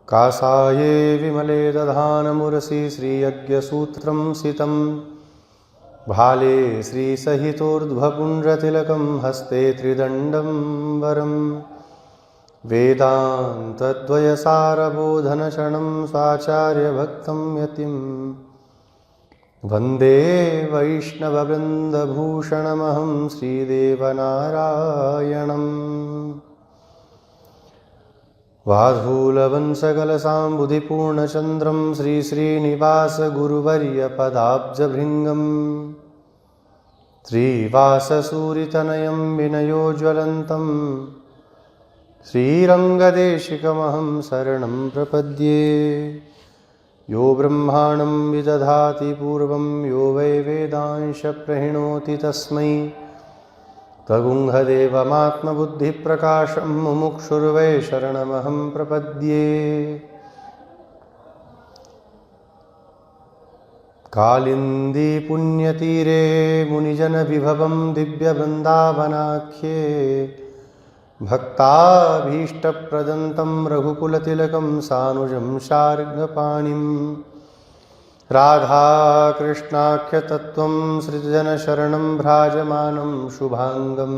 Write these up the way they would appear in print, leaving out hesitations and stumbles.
कासाये विमले दधानमुरसि श्रीयज्ञसूत्रं सितं भाले श्रीसहितोर्ध्वपुण्ड्रतिलकं हस्ते त्रिदण्डं वरं वेदान्तद्वयसारबोधनचरणं स्वाचार्यभक्तं यतिं वन्दे वैष्णववृन्दभूषणमहं श्रीदेवनारायणम् वाधूलवंशकलसाम्बुधिपूर्णचन्द्रं श्रीश्रीनिवासगुरुवर्यपदाब्जभृङ्गं श्रीवाससूरितनयं विनयोज्वलन्तं श्रीरङ्गदेशिकमहं शरणं प्रपद्ये। यो ब्रह्माणं विदधाति पूर्वं यो वै वेदांश प्रणोति तस्मै तगुंहदेवमात्मबुद्धिप्रकाशं मुमुक्षुर्वै शरणमहं प्रपद्ये। कालिन्दी पुण्यतीरे मुनिजनविभवं दिव्यवृन्दावनाख्ये भक्ताभीष्टप्रदन्तं रघुकुलतिलकं सानुजं शार्ङ्गपाणिं राधाकृष्णाख्यतत्त्वं सृजनशरणं भ्राजमानं शुभाङ्गं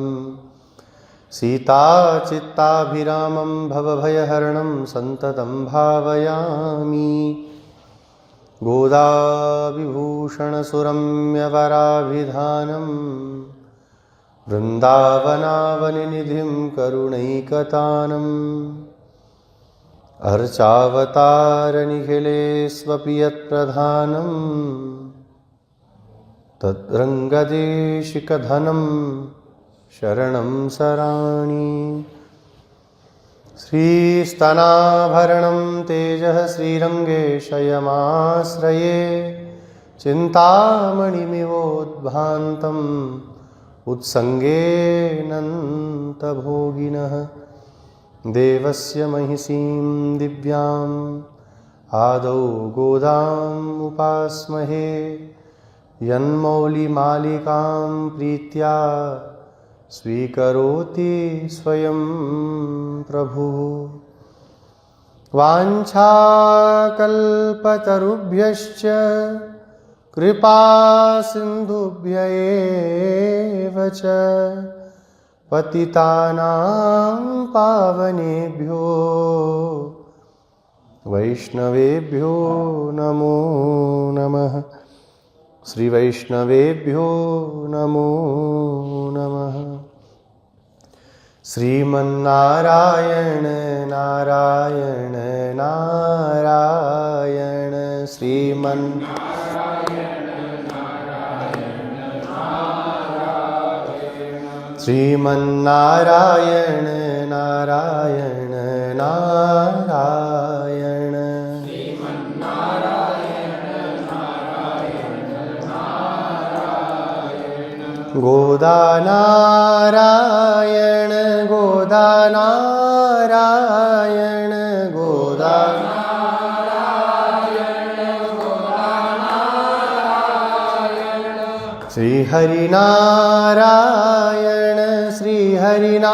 सीताचित्ताभिरामं भवभयहरणं सन्ततं भावयामि। गोदाविभूषणसुरम्यवराभिधानं वृन्दावनावनिनिधिं करुणैकतानम् अर्चावतारनिखिलेष्वपि यत्प्रधानं तद्रङ्गदेशिकधनं शरणं सराणि। श्रीस्तनाभरणं तेजः श्रीरङ्गेशयमाश्रये चिन्तामणिमिवोद्भान्तम् उत्सङ्गेऽनन्तभोगिनः देवस्य महिषीं दिव्याम् आदौ गोदाम् उपास्महे यन्मौलिमालिकां प्रीत्या स्वीकरोति स्वयं प्रभुः। वाञ्छाकल्पतरुभ्यश्च कृपा सिन्धुभ्य एव च पतितानां पावनेभ्यो वैष्णवेभ्यो नमो नमः। श्री वैष्णवेभ्यो नमो नमः। श्रीमन्नारायण नारायण नारायण श्रीमन्नारायण नारायण नारायण गोदानारायण गोदानारायण श्रीहरिनारायण श्रीहरिनारायण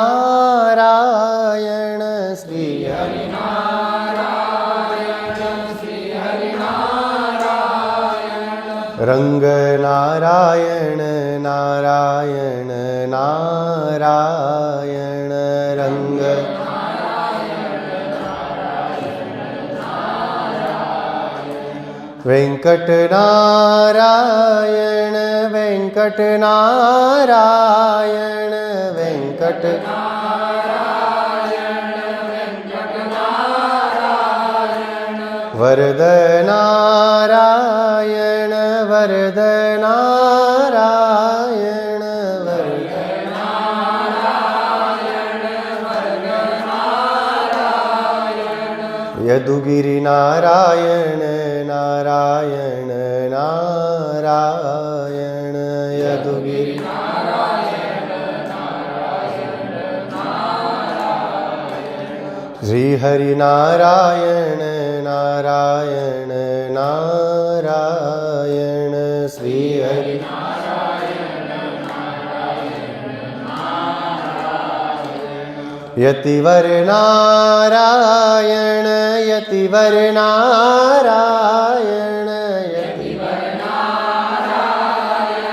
रङ्गनारायण नारायण नारायण रङ्ग वेङ्कटनारायण वेङ्कटनारायण वेङ्कट वरदनारायण वरदनारायण यदुगिरिनारायण नारायण नारायण यदुगिरि श्रीहरिनारायण नारायण नारायण श्रीहरि यतिवर नारायण यतिवर नारायण यतिवर नारायण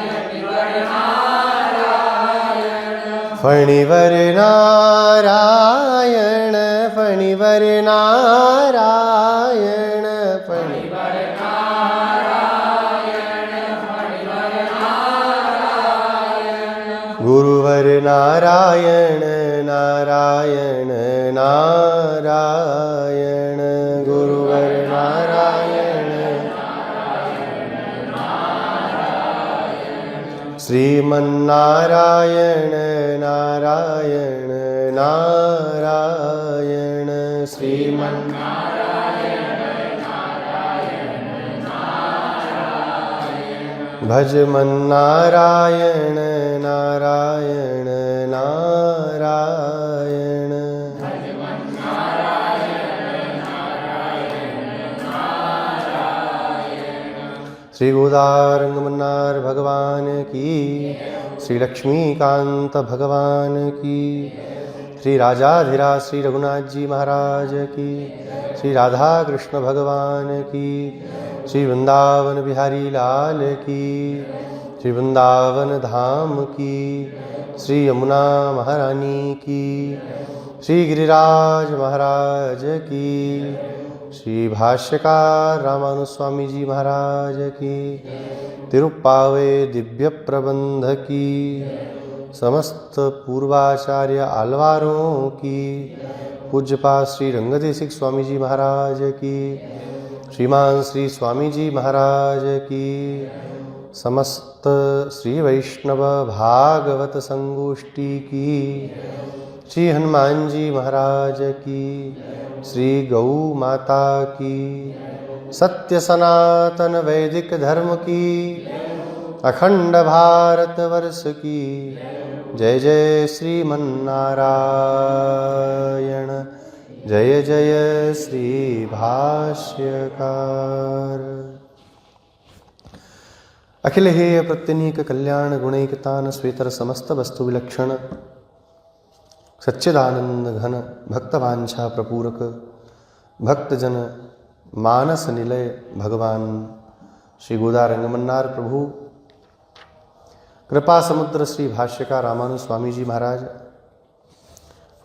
यतिवर नारायण फणिवर नारायण फणिवर नारायण फणिवर नारायण फणिवर नारायण गुरुवर नारायण नारायण नारायण गुरुवर नारायण श्रीमन्नारायण नारायण नारायण श्रीमन्नारायण भजमन्नारायण नारायण नारायण श्री गोदारंगमन्नार भगवान की, श्री लक्ष्मीकांत भगवान की, श्री राजाधिराज श्री रघुनाथ जी महाराज की, श्री राधा कृष्ण भगवान की, श्री वृंदावन बिहारी लाल की, श्री वृंदावन धाम की, श्री यमुना महारानी की, श्री गिरिराज महाराज की, श्री भाष्यकार रामानुस्वामी जी महाराज की, तिरुप्पावे दिव्य प्रबंध की, समस्त पूर्वाचार्य आलवारों की, पूज्यपाद श्री रंगदेशिक स्वामी जी महाराज की, श्रीमान श्री स्वामी जी महाराज की, समस्त श्री वैष्णव भागवत संगोष्ठी की, श्री हनुमान जी महाराज की, श्री गौ माता की, सत्य सनातन वैदिक धर्म की, अखंड भारत वर्ष की, जय जय श्रीमन्नारायण, जय जय श्री भाष्यकार। अखिल हेय प्रत्यनीक कल्याण गुणैकतान श्वेतर समस्त वस्तु विलक्षण सच्चिदानंद घन भक्तवांछा प्रपूरक भक्तजन मानस निलय भगवान श्री गोदारंगमन्नार प्रभु, कृपा समुद्र श्री भाष्यकार रामानु स्वामी जी महाराज,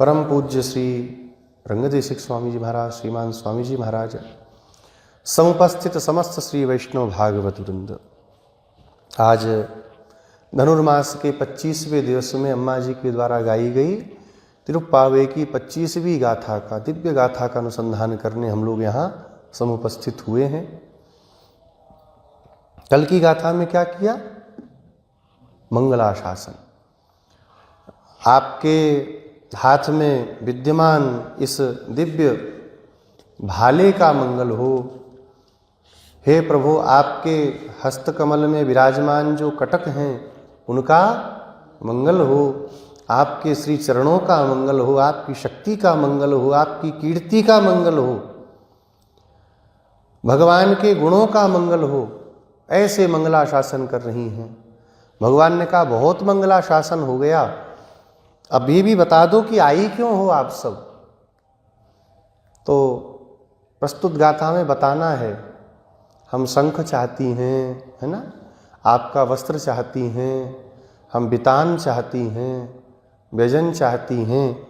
परम पूज्य श्री रंगदेशिक स्वामी जी महाराज, श्रीमान स्वामी जी महाराज, समुपस्थित समस्त श्री वैष्णव भागवत वृंद, आज धनुर्मास के 25वें दिवस में अम्मा जी के द्वारा गाई गई तिरुप्पावे की 25वीं गाथा का, दिव्य गाथा का अनुसंधान करने हम लोग यहाँ समुपस्थित हुए हैं। कल की गाथा में क्या किया? मंगलाशासन। आपके हाथ में विद्यमान इस दिव्य भाले का मंगल हो। हे प्रभु, आपके हस्तकमल में विराजमान जो कटक हैं उनका मंगल हो, आपके श्री चरणों का मंगल हो, आपकी शक्ति का मंगल हो, आपकी कीर्ति का मंगल हो, भगवान के गुणों का मंगल हो। ऐसे मंगलाशासन कर रही हैं। भगवान ने कहा बहुत मंगलाशासन हो गया, अब ये भी बता दो कि आई क्यों हो आप सब। तो प्रस्तुत गाथा में बताना है। हम शंख चाहती हैं, है ना, आपका वस्त्र चाहती हैं, हम बितान चाहती हैं, व्यजन चाहती हैं।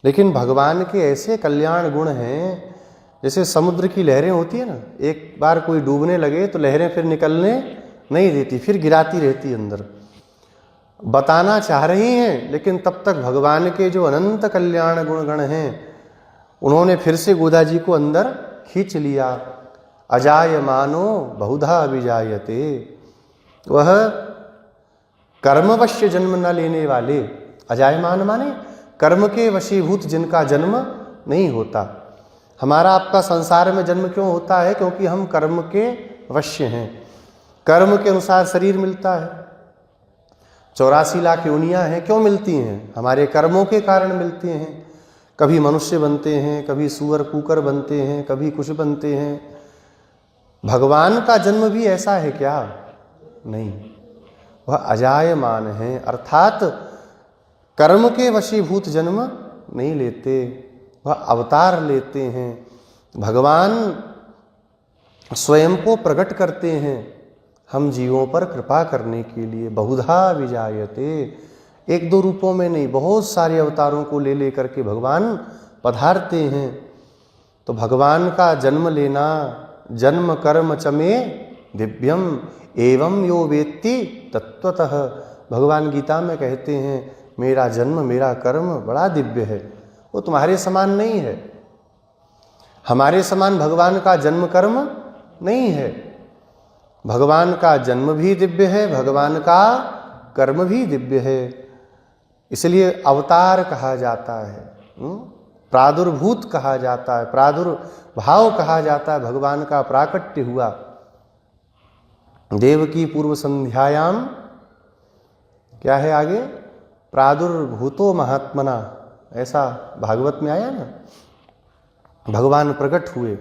लेकिन भगवान के ऐसे कल्याण गुण हैं, जैसे समुद्र की लहरें होती है ना, एक बार कोई डूबने लगे तो लहरें फिर निकलने नहीं देती, फिर गिराती रहती अंदर। बताना चाह रही हैं, लेकिन तब तक भगवान के जो अनंत कल्याण गुणगण हैं उन्होंने फिर से गोदा जी को अंदर खींच लिया। अजायमानो बहुधा अभिजायते, वह कर्मवश्य जन्म न लेने वाले। अजायमान माने कर्म के वशीभूत जिनका जन्म नहीं होता। हमारा आपका संसार में जन्म क्यों होता है? क्योंकि हम कर्म के वश्य हैं, कर्म के अनुसार शरीर मिलता है। 84 लाख योनियां हैं, क्यों मिलती हैं? हमारे कर्मों के कारण मिलती हैं। कभी मनुष्य बनते हैं, कभी सूअर कुकर बनते हैं, कभी कुछ बनते हैं। भगवान का जन्म भी ऐसा है क्या? नहीं, वह अजायमान है, अर्थात कर्म के वशीभूत जन्म नहीं लेते, वह अवतार लेते हैं। भगवान स्वयं को प्रकट करते हैं हम जीवों पर कृपा करने के लिए। बहुधा विजायते, एक दो रूपों में नहीं, बहुत सारे अवतारों को ले लेकर के भगवान पधारते हैं। तो भगवान का जन्म लेना, जन्म कर्म चमे दिव्यम एवं यो वेत्ति तत्वतः, भगवान गीता में कहते हैं मेरा जन्म मेरा कर्म बड़ा दिव्य है, वो तुम्हारे समान नहीं है। हमारे समान भगवान का जन्म कर्म नहीं है। भगवान का जन्म भी दिव्य है, भगवान का कर्म भी दिव्य है, इसलिए अवतार कहा जाता है, प्रादुर्भूत कहा जाता है, प्रादुर्भाव कहा जाता है। भगवान का प्राकट्य हुआ। देव की पूर्व संध्यायाम क्या है आगे, प्रादुर्भूतो महात्मना, ऐसा भागवत में आया ना, भगवान प्रकट हुए।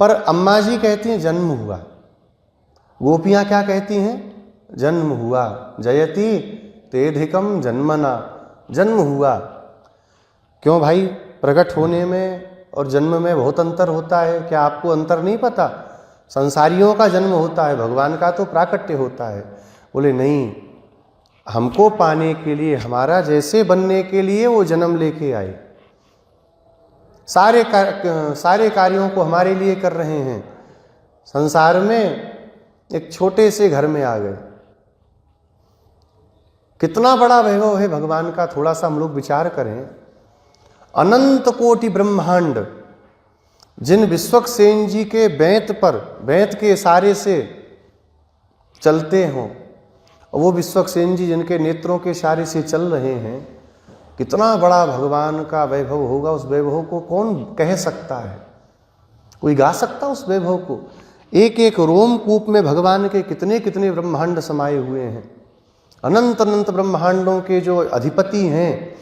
पर अम्मा जी कहती हैं जन्म हुआ, गोपियां क्या कहती हैं, जन्म हुआ। जयति तेधिकम जन्मना, जन्म हुआ। क्यों भाई, प्रकट होने में और जन्म में बहुत अंतर होता है, क्या आपको अंतर नहीं पता? संसारियों का जन्म होता है, भगवान का तो प्राकट्य होता है। बोले नहीं, हमको पाने के लिए, हमारा जैसे बनने के लिए वो जन्म लेके आए, सारे कार्यों को हमारे लिए कर रहे हैं। संसार में एक छोटे से घर में आ गए, कितना बड़ा वैभव है भगवान का, थोड़ा सा हम लोग विचार करें। अनंत कोटि ब्रह्मांड, जिन विश्वक्सेन जी के बेंत पर, बेंत के इशारे से चलते हों, वो विश्वक्सेन जी जिनके नेत्रों के इशारे से चल रहे हैं, कितना बड़ा भगवान का वैभव होगा। उस वैभव को कौन कह सकता है? कोई गा सकता उस वैभव को? एक एक रोमकूप में भगवान के कितने कितने ब्रह्मांड समाये हुए हैं। अनंत अनंत ब्रह्मांडों के जो अधिपति हैं,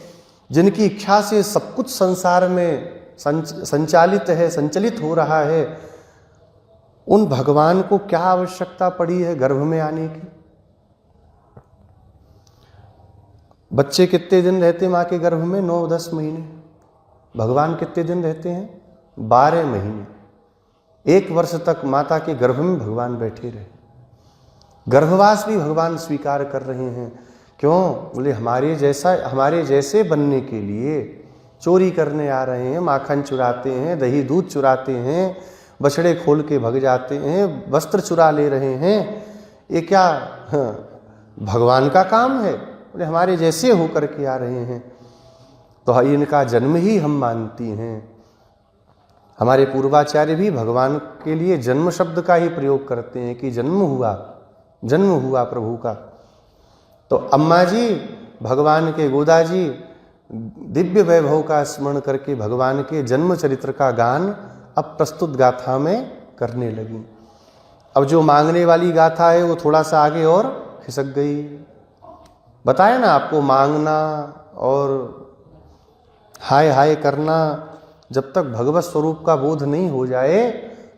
जिनकी इच्छा से सब कुछ संसार में संचालित है, संचलित हो रहा है, उन भगवान को क्या आवश्यकता पड़ी है गर्भ में आने की? बच्चे कितने दिन रहते माँ के गर्भ में? 9-10 महीने। भगवान कितने दिन रहते हैं? 12 महीने। 1 वर्ष तक माता के गर्भ में भगवान बैठे रहे। गर्भवास भी भगवान स्वीकार कर रहे हैं। क्यों? बोले हमारे जैसे बनने के लिए चोरी करने आ रहे हैं, माखन चुराते हैं, दही दूध चुराते हैं, बछड़े खोल के भग जाते हैं, वस्त्र चुरा ले रहे हैं। ये क्या भगवान का काम है? बोले हमारे जैसे होकर के आ रहे हैं। तो इनका जन्म ही हम मानती हैं। हमारे पूर्वाचार्य भी भगवान के लिए जन्म शब्द का ही प्रयोग करते हैं कि जन्म हुआ प्रभु का। तो अम्मा जी, भगवान के गोदा जी दिव्य वैभव का स्मरण करके भगवान के जन्म चरित्र का गान अब प्रस्तुत गाथा में करने लगी। अब जो मांगने वाली गाथा है वो थोड़ा सा आगे और खिसक गई। बताया ना आपको, मांगना और हाय हाय करना जब तक भगवत स्वरूप का बोध नहीं हो जाए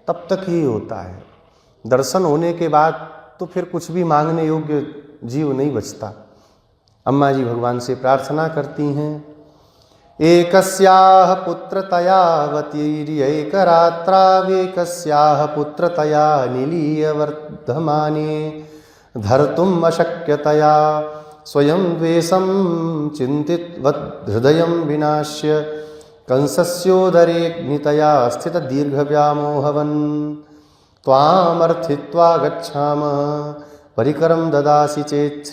तब तक ही होता है। दर्शन होने के बाद तो फिर कुछ भी मांगने योग्य जीव नहीं बचता। अम्मा जी भगवान से प्रार्थना करती हैं, एकस्याह पुत्रतया वतीर्यैकरात्रावेकस्याह पुत्रतया निलीय वर्धमाने धर्तुम अशक्यतया स्वयं द्वेषं चिन्तितवद्हृदयं विनाश्य कंसस्योदरेऽग्नितया स्थित दीर्घव्यामोहवन् त्वामर्थित्वा गच्छामः परिकरं ददासि चेत्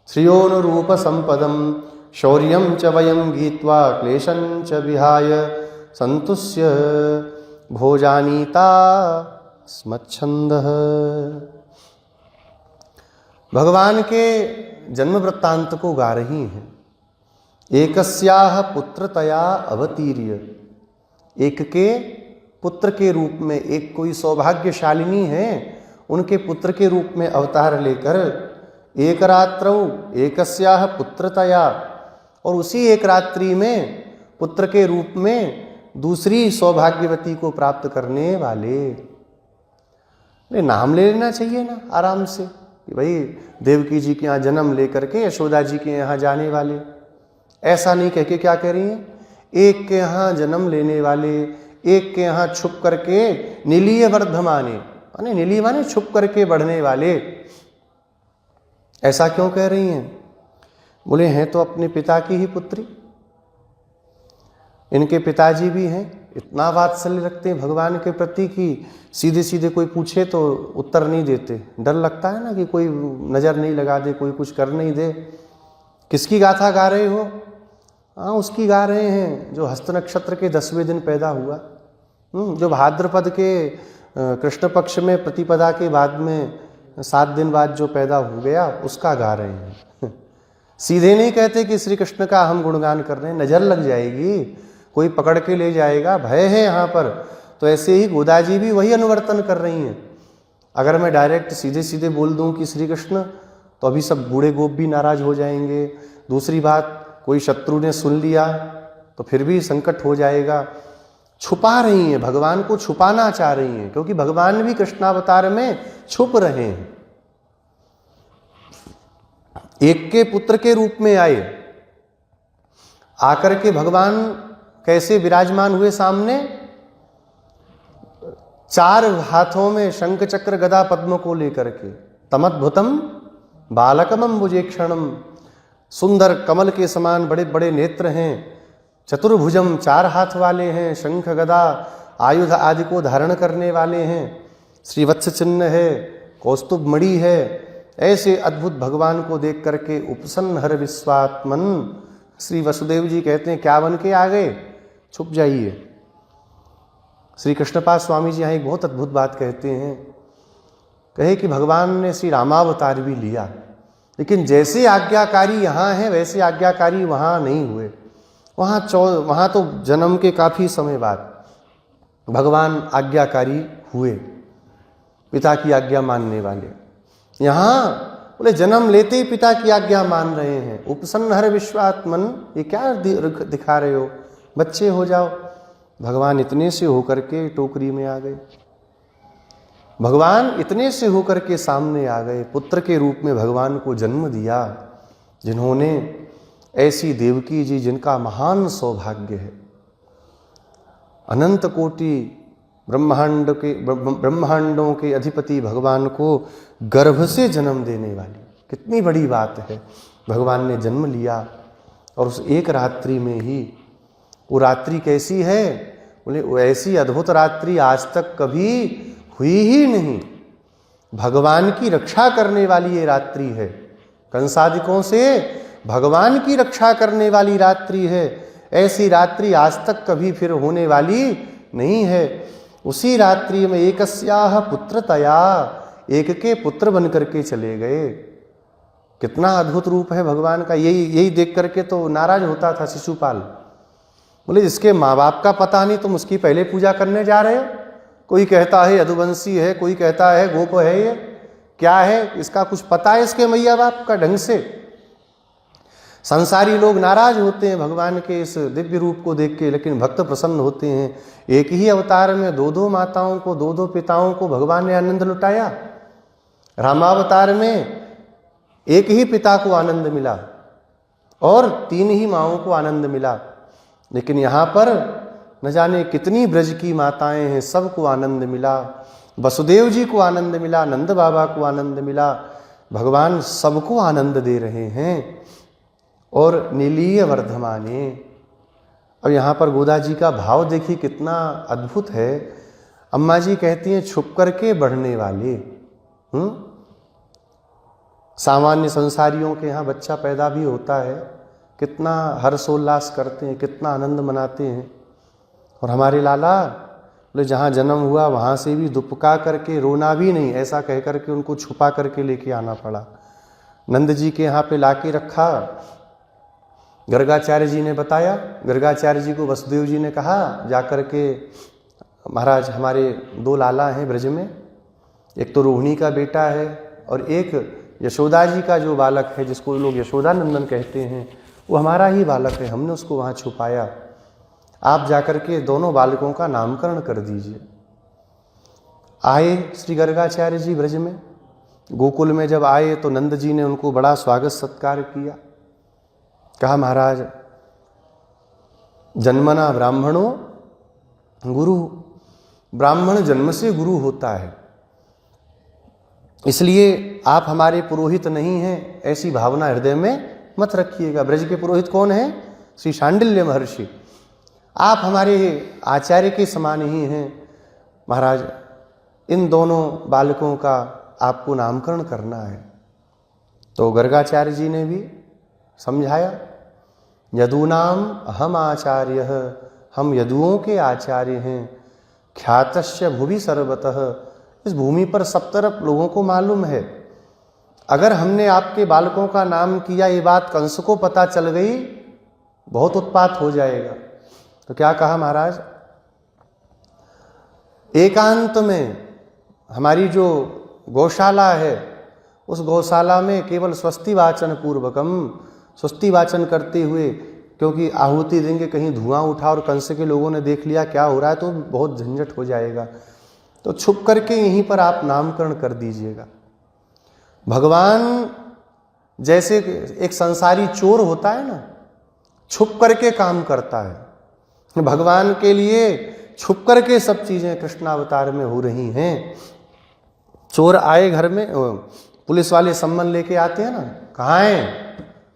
श्रियोनुरूपसम्पदं शौर्यं च वयं गीत्वा क्लेशं च विहाय सन्तुष्य भोजानीता स्मच्छन्दः। भगवान के जन्म वृत्तांत को गा रही हैं। एकस्याह पुत्रतया अवतीर्य, एक के पुत्र के रूप में, एक कोई सौभाग्यशालिनी है, उनके पुत्र के रूप में अवतार लेकर एक रात्रौ एकस्याह पुत्रतया, और उसी एक रात्रि में पुत्र के रूप में दूसरी सौभाग्यवती को प्राप्त करने वाले। नाम ले लेना चाहिए ना आराम से, कि भाई देवकी जी के यहाँ जन्म लेकर के यशोदा जी के यहाँ जाने वाले। ऐसा नहीं कह के क्या कह रही हैं, एक के यहाँ जन्म लेने वाले, एक के यहाँ छुप करके नीलीय वर्धमाने, माने नीली माने छुप करके बढ़ने वाले। ऐसा क्यों कह रही हैं? बोले हैं तो अपने पिता की ही पुत्री, इनके पिताजी भी हैं, इतना वात्सल्य रखते हैं भगवान के प्रति कि सीधे सीधे कोई पूछे तो उत्तर नहीं देते। डर लगता है ना कि कोई नज़र नहीं लगा दे, कोई कुछ कर नहीं दे। किसकी गाथा गा रहे हो? हाँ, उसकी गा रहे हैं जो हस्त नक्षत्र के 10वें दिन पैदा हुआ, जो भाद्रपद के कृष्ण पक्ष में प्रतिपदा के बाद में 7 दिन बाद जो पैदा हो गया, उसका गा रहे हैं। सीधे नहीं कहते कि श्री कृष्ण का हम गुणगान कर रहे हैं, नजर लग जाएगी, कोई पकड़ के ले जाएगा, भय है यहाँ पर। तो ऐसे ही गोदा जी भी वही अनुवर्तन कर रही हैं। अगर मैं डायरेक्ट सीधे सीधे बोल दूं कि श्री कृष्ण, तो अभी सब बूढ़े गोप भी नाराज हो जाएंगे। दूसरी बात, कोई शत्रु ने सुन लिया तो फिर भी संकट हो जाएगा। छुपा रही हैं, भगवान को छुपाना चाह रही हैं, क्योंकि भगवान भी कृष्णावतार में छुप रहे हैं। एक के पुत्र के रूप में आए, आकर के भगवान कैसे विराजमान हुए सामने? 4 हाथों में शंख चक्र गदा पद्म को लेकर के, तमद्भुतम बालकम अम्बुजेक्षणम, सुंदर कमल के समान बड़े बड़े नेत्र हैं, चतुर्भुजम 4 हाथ वाले हैं, शंख गदा आयुध आदि को धारण करने वाले हैं, श्रीवत्स चिन्ह है, कौस्तुभ मणि है। ऐसे अद्भुत भगवान को देख करके उपसन्न हर विश्वात्मन श्री वसुदेव जी कहते हैं, क्या बन के आ गए? छुप जाइए। श्री कृष्णपाद स्वामी जी यहाँ एक बहुत अद्भुत बात कहते हैं, कहे कि भगवान ने श्री रामावतार भी लिया, लेकिन जैसे आज्ञाकारी यहाँ हैं वैसे आज्ञाकारी वहाँ नहीं हुए। वहाँ तो जन्म के काफ़ी समय बाद भगवान आज्ञाकारी हुए, पिता की आज्ञा मानने वाले। यहाँ बोले जन्म लेते ही पिता की आज्ञा मान रहे हैं। उपसन्न हर विश्वात्मन, ये क्या दिखा रहे हो, बच्चे हो जाओ। भगवान इतने से होकर के टोकरी में आ गए, भगवान इतने से होकर के सामने आ गए, पुत्र के रूप में भगवान को जन्म दिया, जिन्होंने ऐसी देवकी जी जिनका महान सौभाग्य है, अनंत कोटि ब्रह्मांडों के अधिपति भगवान को गर्भ से जन्म देने वाली, कितनी बड़ी बात है। भगवान ने जन्म लिया और उस एक रात्रि में ही, वो रात्रि कैसी है? बोले वो ऐसी अद्भुत रात्रि आज तक कभी हुई ही नहीं। भगवान की रक्षा करने वाली ये रात्रि है, कंसादिकों से भगवान की रक्षा करने वाली रात्रि है। ऐसी रात्रि आज तक कभी फिर होने वाली नहीं है। उसी रात्रि में एकस्याह पुत्रतया, एक के पुत्र बन करके चले गए। कितना अद्भुत रूप है भगवान का। यही देख करके तो नाराज होता था शिशुपाल, बोले जिसके माँ बाप का पता नहीं तुम उसकी पहले पूजा करने जा रहे हो। कोई कहता है यदुवंशी है, कोई कहता है गोप है, ये क्या है, इसका कुछ पता है इसके मैया बाप का ढंग से। संसारी लोग नाराज होते हैं भगवान के इस दिव्य रूप को देख के, लेकिन भक्त प्रसन्न होते हैं। एक ही अवतार में 2-2 माताओं को, 2-2 पिताओं को भगवान ने आनंद लुटाया। रामावतार में एक ही पिता को आनंद मिला और 3 ही माँओं को आनंद मिला, लेकिन यहाँ पर न जाने कितनी ब्रज की माताएं हैं, सबको आनंद मिला। वसुदेव जी को आनंद मिला, नंद बाबा को आनंद मिला। भगवान सबको आनंद दे रहे हैं। और नीलीय वर्धमाने, अब यहाँ पर गोदा जी का भाव देखिए कितना अद्भुत है। अम्मा जी कहती हैं छुप करके बढ़ने वाले। सामान्य संसारियों के यहाँ बच्चा पैदा भी होता है, कितना हर्षोल्लास करते हैं, कितना आनंद मनाते हैं। और हमारे लाला बोले जहाँ जन्म हुआ वहाँ से भी दुपका करके रोना भी नहीं, ऐसा कह करके उनको छुपा करके लेके आना पड़ा। नंद जी के यहाँ पे लाके रखा, गर्गाचार्य जी ने बताया। गर्गाचार्य जी को वसुदेव जी ने कहा जाकर के, महाराज हमारे 2 लाला हैं ब्रज में, एक तो रोहिणी का बेटा है और एक यशोदा जी का जो बालक है जिसको लोग यशोदा नंदन कहते हैं, वो हमारा ही बालक है, हमने उसको वहाँ छुपाया। आप जाकर के दोनों बालकों का नामकरण कर दीजिए। आए श्री गर्गाचार्य जी ब्रज में, गोकुल में जब आए तो नंद जी ने उनको बड़ा स्वागत सत्कार किया। कहा महाराज जन्मना ब्राह्मणो गुरु, ब्राह्मण जन्म से गुरु होता है, इसलिए आप हमारे पुरोहित नहीं हैं, ऐसी भावना हृदय में मत रखिएगा। ब्रज के पुरोहित कौन है? श्री शांडिल्य महर्षि, आप हमारे आचार्य के समान ही हैं। महाराज इन दोनों बालकों का आपको नामकरण करना है। तो गर्गाचार्य जी ने भी समझाया, यदूनाम हम आचार्य, हम यदुओं के आचार्य हैं। ख्यातस्य भुवि सर्वतः, इस भूमि पर सब तरफ लोगों को मालूम है। अगर हमने आपके बालकों का नाम किया, ये बात कंस को पता चल गई, बहुत उत्पात हो जाएगा। तो क्या कहा महाराज, एकांत में हमारी जो गौशाला है, उस गौशाला में केवल स्वस्ति वाचन पूर्वकम, स्वस्ति वाचन करते हुए, क्योंकि आहुति देंगे कहीं धुआं उठा और कंस के लोगों ने देख लिया क्या हो रहा है तो बहुत झंझट हो जाएगा। तो छुप करके यहीं पर आप नामकरण कर दीजिएगा। भगवान जैसे एक संसारी चोर होता है ना, छुप करके काम करता है, भगवान के लिए छुप करके सब चीजें कृष्णावतार में हो रही हैं। चोर आए घर में, पुलिस वाले सम्मन लेके आते हैं ना, कहाँ हैं?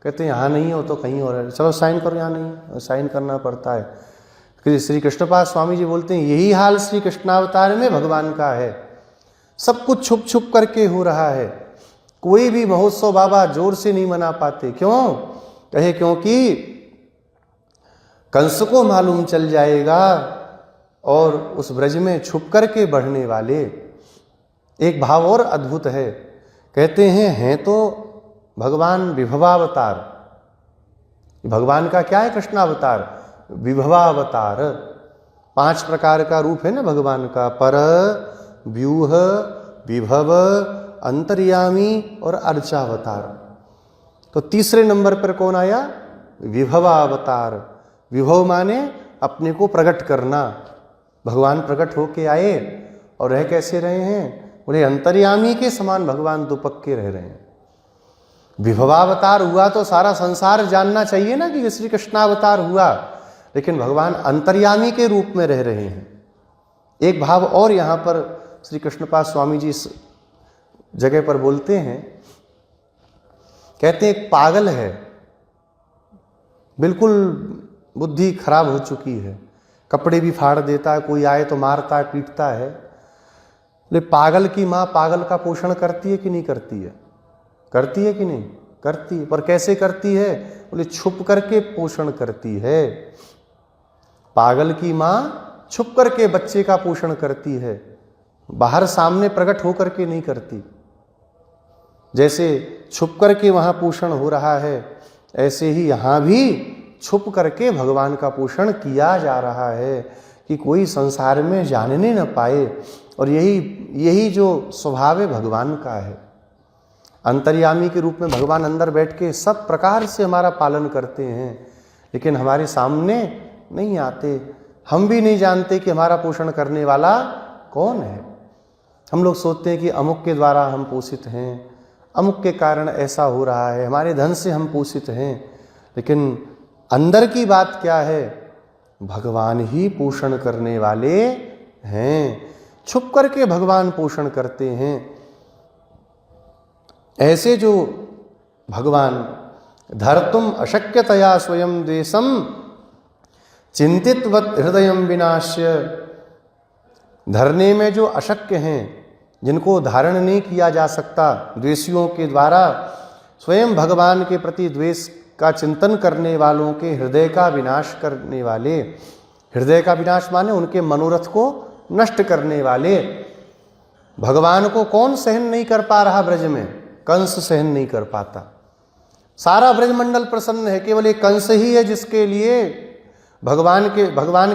कहते हैं यहाँ नहीं हो तो कहीं और है, चलो साइन करो, यहाँ नहीं, साइन करना पड़ता है। फिर श्री कृष्णपाद स्वामी जी बोलते हैं यही हाल श्री कृष्णावतार में भगवान का है, सब कुछ छुप छुप करके हो रहा है। कोई भी महोत्सव बाबा जोर से नहीं मना पाते, क्यों? कहे क्योंकि कंस को मालूम चल जाएगा और उस ब्रज में छुप करके बढ़ने वाले। एक भाव और अद्भुत है, कहते हैं तो भगवान विभवावतार। भगवान का क्या है? कृष्णावतार, विभवावतार। 5 प्रकार का रूप है ना भगवान का, पर, व्यूह, विभव, अंतर्यामी और अर्चावतार। तो तीसरे नंबर पर कौन आया? विभवावतार। विभव माने अपने को प्रकट करना। भगवान प्रकट होके आए और रह कैसे रहे हैं? बोले अंतर्यामी के समान भगवान दुपक्के रह रहे हैं। विभवावतार हुआ तो सारा संसार जानना चाहिए ना कि श्री कृष्णावतार हुआ, लेकिन भगवान अंतर्यामी के रूप में रह रहे हैं। एक भाव और यहां पर श्री कृष्णपाद स्वामी जी इस जगह पर बोलते हैं, कहते हैं एक पागल है, बिल्कुल बुद्धि खराब हो चुकी है, कपड़े भी फाड़ देता है, कोई आए तो मारता है, पीटता है। लेकिन पागल की माँ पागल का पोषण करती है कि नहीं करती है? करती है कि नहीं? करती है। पर कैसे करती है? बोले छुप करके पोषण करती है। पागल की माँ छुप करके बच्चे का पोषण करती है, बाहर सामने प्रकट होकर के नहीं करती। जैसे छुप करके वहां पोषण हो रहा है, ऐसे ही यहां भी छुप करके भगवान का पोषण किया जा रहा है कि कोई संसार में जानने न पाए। और यही जो स्वभाव है भगवान का है। अंतर्यामी के रूप में भगवान अंदर बैठ के सब प्रकार से हमारा पालन करते हैं, लेकिन हमारे सामने नहीं आते। हम भी नहीं जानते कि हमारा पोषण करने वाला कौन है। हम लोग सोचते हैं कि अमुक के द्वारा हम पोषित हैं, अमुक के कारण ऐसा हो रहा है, हमारे धन से हम पोषित हैं। लेकिन अंदर की बात क्या है? भगवान ही पोषण करने वाले हैं। छुप करके भगवान पोषण करते हैं। ऐसे जो भगवान धर्तुम अशक्यतया स्वयं द्वेषम चिंतितवत हृदयम विनाश्य, धरने में जो अशक्य हैं, जिनको धारण नहीं किया जा सकता द्वेषियों के द्वारा, स्वयं भगवान के प्रति द्वेष का चिंतन करने वालों के हृदय का विनाश करने वाले। हृदय का विनाश माने उनके मनोरथ को नष्ट करने वाले। भगवान को कौन सहन नहीं कर पा रहा ब्रज में? कंस सहन नहीं कर पाता। सारा ब्रजमंडल प्रसन्न है, केवल एक कंस ही है जिसके लिए भगवान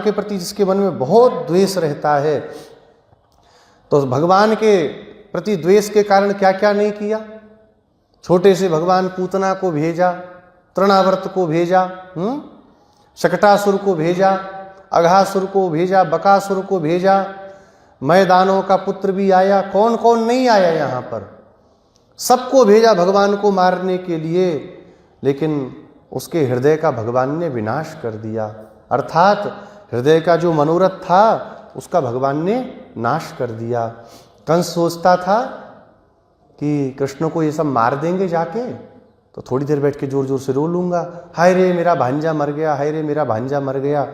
के प्रति जिसके मन में बहुत द्वेष रहता है। तो भगवान के प्रति द्वेष के कारण क्या क्या नहीं किया। छोटे से भगवान पूतना को भेजा, तृणावर्त को भेजा, शकटासुर को भेजा, अघासुर को भेजा, बकासुर को भेजा, मैदानों का पुत्र भी आया। कौन कौन नहीं आया यहाँ पर? सबको भेजा भगवान को मारने के लिए, लेकिन उसके हृदय का भगवान ने विनाश कर दिया। अर्थात हृदय का जो मनोरथ था उसका भगवान ने नाश कर दिया। कंस सोचता था कि कृष्ण को ये सब मार देंगे जाके तो थोड़ी देर बैठ के जोर जोर से रो लूंगा, हाय रे मेरा भांजा मर गया, हाय रे मेरा भांजा मर गया।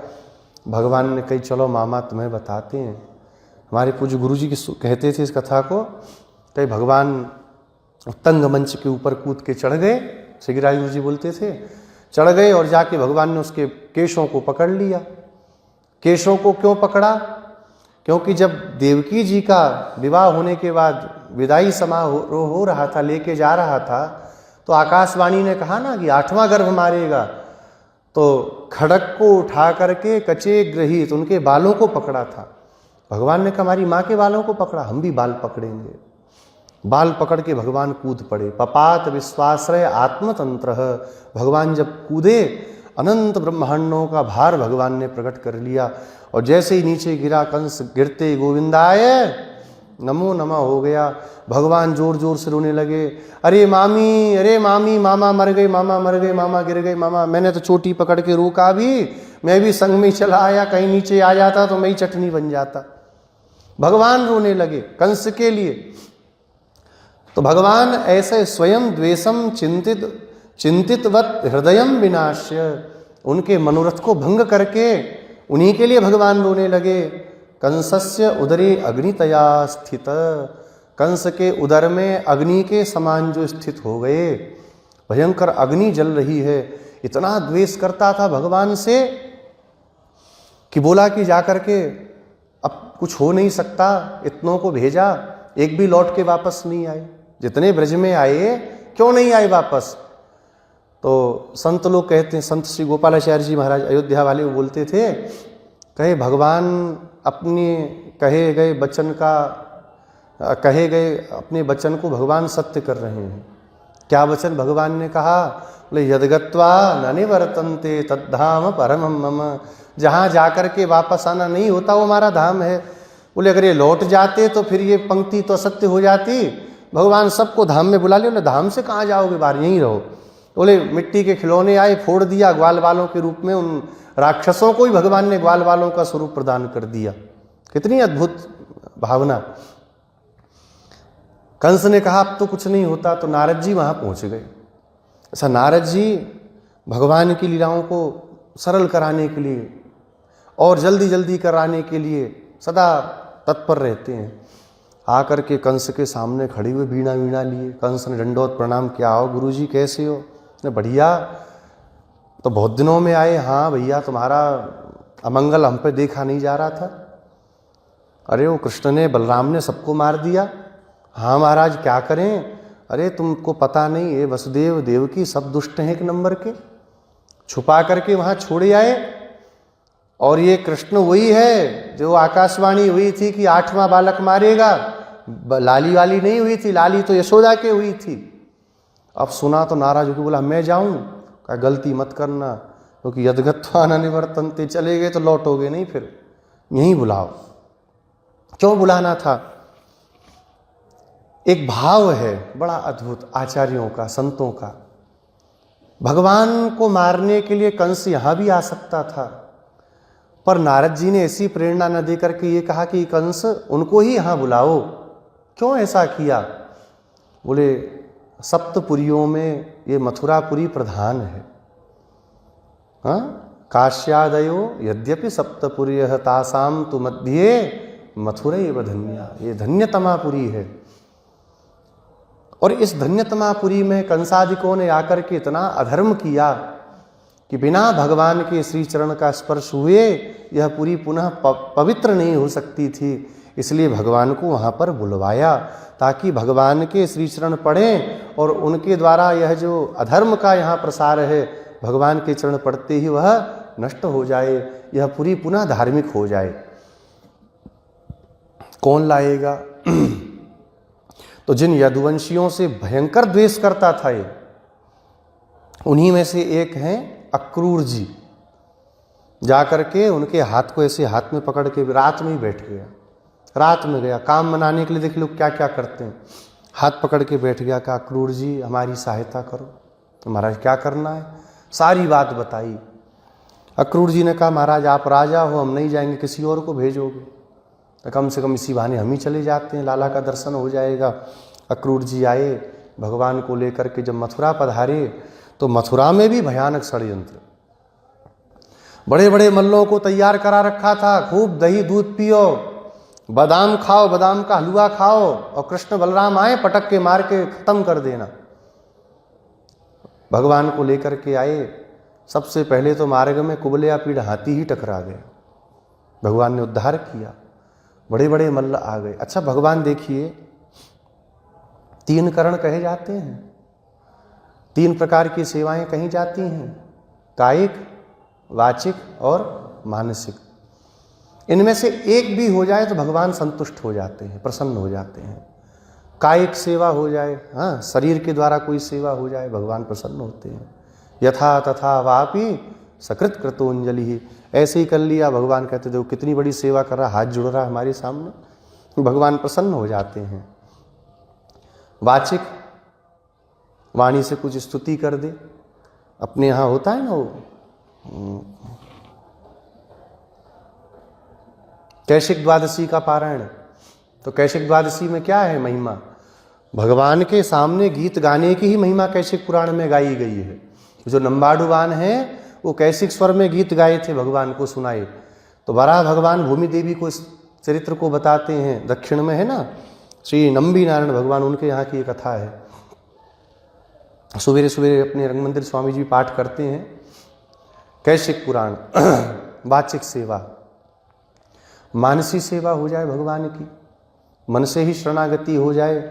भगवान ने कही चलो मामा तुम्हें बताते हैं। हमारे पूज्य गुरु जी कहते थे इस कथा को, कहीं भगवान तंग मंच के ऊपर कूद के चढ़ गए, सिगराज गुरु जी बोलते थे, चढ़ गए और जाके भगवान ने उसके केशों को पकड़ लिया। केशों को क्यों पकड़ा? क्योंकि जब देवकी जी का विवाह होने के बाद विदाई समारोह हो रहा था, लेके जा रहा था, तो आकाशवाणी ने कहा ना कि 8वां गर्भ मारेगा, तो खड़ग को उठा करके कचे ग्रहित उनके बालों को पकड़ा था। भगवान ने कहा हमारी माँ के बालों को पकड़ा, हम भी बाल पकड़ेंगे। बाल पकड़ के भगवान कूद पड़े। पपात विश्वाश्रय आत्मतंत्र। भगवान जब कूदे अनंत ब्रह्मांडों का भार भगवान ने प्रकट कर लिया, और जैसे ही नीचे गिरा कंस गिरते गोविंदाय नमो नमः हो गया। भगवान जोर जोर से रोने लगे, अरे मामी, मामा मर गए, मामा मर गए, मामा गिर गए, मामा मैंने तो चोटी पकड़ के रोका भी, मैं भी संग में चला आया, कहीं नीचे आ जाता तो मैं ही चटनी बन जाता। भगवान रोने लगे कंस के लिए। तो भगवान ऐसे स्वयं द्वेषम चिंतितवत हृदयम विनाश्य, उनके मनोरथ को भंग करके उन्हीं के लिए भगवान रोने लगे। कंसस्य उदरे अग्नितया स्थित, कंस के उदर में अग्नि के समान जो स्थित हो गए, भयंकर अग्नि जल रही है। इतना द्वेष करता था भगवान से कि बोला कि जाकर के अब कुछ हो नहीं सकता, इतनों को भेजा, एक भी लौट के वापस नहीं आए। जितने ब्रज में आए क्यों नहीं आए वापस? तो संत लोग कहते हैं, संत श्री गोपालाचार्य जी महाराज अयोध्या वाले वो बोलते थे, कहे भगवान अपने कहे गए अपने वचन को भगवान सत्य कर रहे हैं। क्या वचन भगवान ने कहा? बोले यदगत्वा न निवर्तन्ते तद्धाम परमं मम, जहाँ जाकर के वापस आना नहीं होता वो हमारा धाम है। बोले अगर ये लौट जाते तो फिर ये पंक्ति तो असत्य हो जाती, भगवान सबको धाम में बुला ले। बोले धाम से कहाँ जाओगे, बाहर यहीं रहो। बोले मिट्टी के खिलौने आए, फोड़ दिया, ग्वाल बालों के रूप में उन राक्षसों को ही भगवान ने ग्वाल बालों का स्वरूप प्रदान कर दिया। कितनी अद्भुत भावना। कंस ने कहा अब तो कुछ नहीं होता, तो नारद जी वहां पहुंच गए। ऐसा नारद जी भगवान की लीलाओं को सरल कराने के लिए और जल्दी जल्दी कराने के लिए सदा तत्पर रहते हैं। आकर के कंस के सामने खड़े हुए बीणा वीणा लिए। कंस ने दंडोत प्रणाम किया, आओ गुरुजी कैसे हो? ने बढ़िया, तो बहुत दिनों में आए। हाँ भैया तुम्हारा अमंगल हम पे देखा नहीं जा रहा था। अरे वो कृष्ण ने बलराम ने सबको मार दिया। हाँ महाराज क्या करें? अरे तुमको पता नहीं, ये वसुदेव देवकी सब दुष्ट हैं एक नंबर के, छुपा करके वहां छोड़े आए। और ये कृष्ण वही है जो आकाशवाणी हुई थी कि 8वां बालक मारेगा, लाली वाली नहीं हुई थी, लाली तो यशोदा के हुई थी। अब सुना तो नाराज होकर बोला मैं जाऊं? क्या गलती मत करना, क्योंकि यदगत्वा न निवर्तन्ते, चले गए तो लौटोगे नहीं, फिर यहीं बुलाओ। क्यों बुलाना था? एक भाव है बड़ा अद्भुत आचार्यों का, संतों का। भगवान को मारने के लिए कंस यहां भी आ सकता था, पर नारद जी ने ऐसी प्रेरणा न देकर के ये कहा कि कंस उनको ही यहां बुलाओ। क्यों ऐसा किया? बोले सप्तपुरियों में ये मथुरापुरी प्रधान है। हाँ, काश्यादयो यद्यपि सप्तपुर्यः तासाम तु मध्ये मथुरैव धन्या, ये धन्यतमापुरी है। और इस धन्यतमापुरी में कंसादिकों ने आकर के इतना अधर्म किया कि बिना भगवान के श्री चरण का स्पर्श हुए यह पूरी पुनः पवित्र नहीं हो सकती थी। इसलिए भगवान को वहाँ पर बुलवाया ताकि भगवान के श्री चरण पढ़ें और उनके द्वारा यह जो अधर्म का यहाँ प्रसार है भगवान के चरण पढ़ते ही वह नष्ट हो जाए, यह पूरी पुनः धार्मिक हो जाए। कौन लाएगा? तो जिन यदुवंशियों से भयंकर द्वेष करता था ये, उन्हीं में से एक हैं अक्रूर जी। जाकर के उनके हाथ को ऐसे हाथ में पकड़ के रात में ही बैठ गया। रात में गया काम मनाने के लिए। देख लो क्या क्या करते हैं। हाथ पकड़ के बैठ गया, कहा क्रूर जी हमारी सहायता करो। तो महाराज क्या करना है, सारी बात बताई। अक्रूर जी ने कहा महाराज आप राजा हो, हम नहीं जाएंगे, किसी और को भेजोगे? तो कम से कम इसी बहाने हम ही चले जाते हैं, लाला का दर्शन हो जाएगा। अक्रूर जी आए, भगवान को लेकर के जब मथुरा पधारे तो मथुरा में भी भयानक षड्यंत्र, बड़े बड़े मल्लों को तैयार करा रखा था, खूब दही दूध पियो, बादाम खाओ, बादाम का हलवा खाओ, और कृष्ण बलराम आए पटक के मार के खत्म कर देना। भगवान को लेकर के आए, सबसे पहले तो मार्ग में कुबलिया पीड़ हाथी ही टकरा गए, भगवान ने उद्धार किया, बड़े बड़े मल्ल आ गए। अच्छा भगवान देखिए, 3 करण कहे जाते हैं, 3 प्रकार की सेवाएं कही जाती हैं, कायिक, वाचिक और मानसिक। इनमें से एक भी हो जाए तो भगवान संतुष्ट हो जाते हैं, प्रसन्न हो जाते हैं। कायिक सेवा हो जाए, हाँ शरीर के द्वारा कोई सेवा हो जाए, भगवान प्रसन्न होते हैं। यथा तथा वापि सकृत कृतोंजलि ही, ऐसे ही कर लिया, भगवान कहते देखो कितनी बड़ी सेवा कर रहा, हाथ जुड़ रहा हमारे सामने, भगवान प्रसन्न हो जाते हैं। वाचिक, वाणी से कुछ स्तुति कर दे, अपने यहाँ होता है ना वो कैशिक द्वादशी का पारायण, तो कैशिक द्वादशी में क्या है महिमा, भगवान के सामने गीत गाने की ही महिमा कैशिक पुराण में गाई गई है। जो नम्बाडुवान है वो कैशिक स्वर में गीत गाए थे, भगवान को सुनाए। तो वराह भगवान भूमि देवी को इस चरित्र को बताते हैं, दक्षिण में है ना श्री नंबी नारायण भगवान, उनके यहाँ की एक कथा है। सवेरे सवेरे अपने रंग मंदिर स्वामी जी पाठ करते हैं कैशिक पुराण। वाचिक सेवा, मानसी सेवा हो जाए भगवान की, मन से ही शरणागति हो जाए,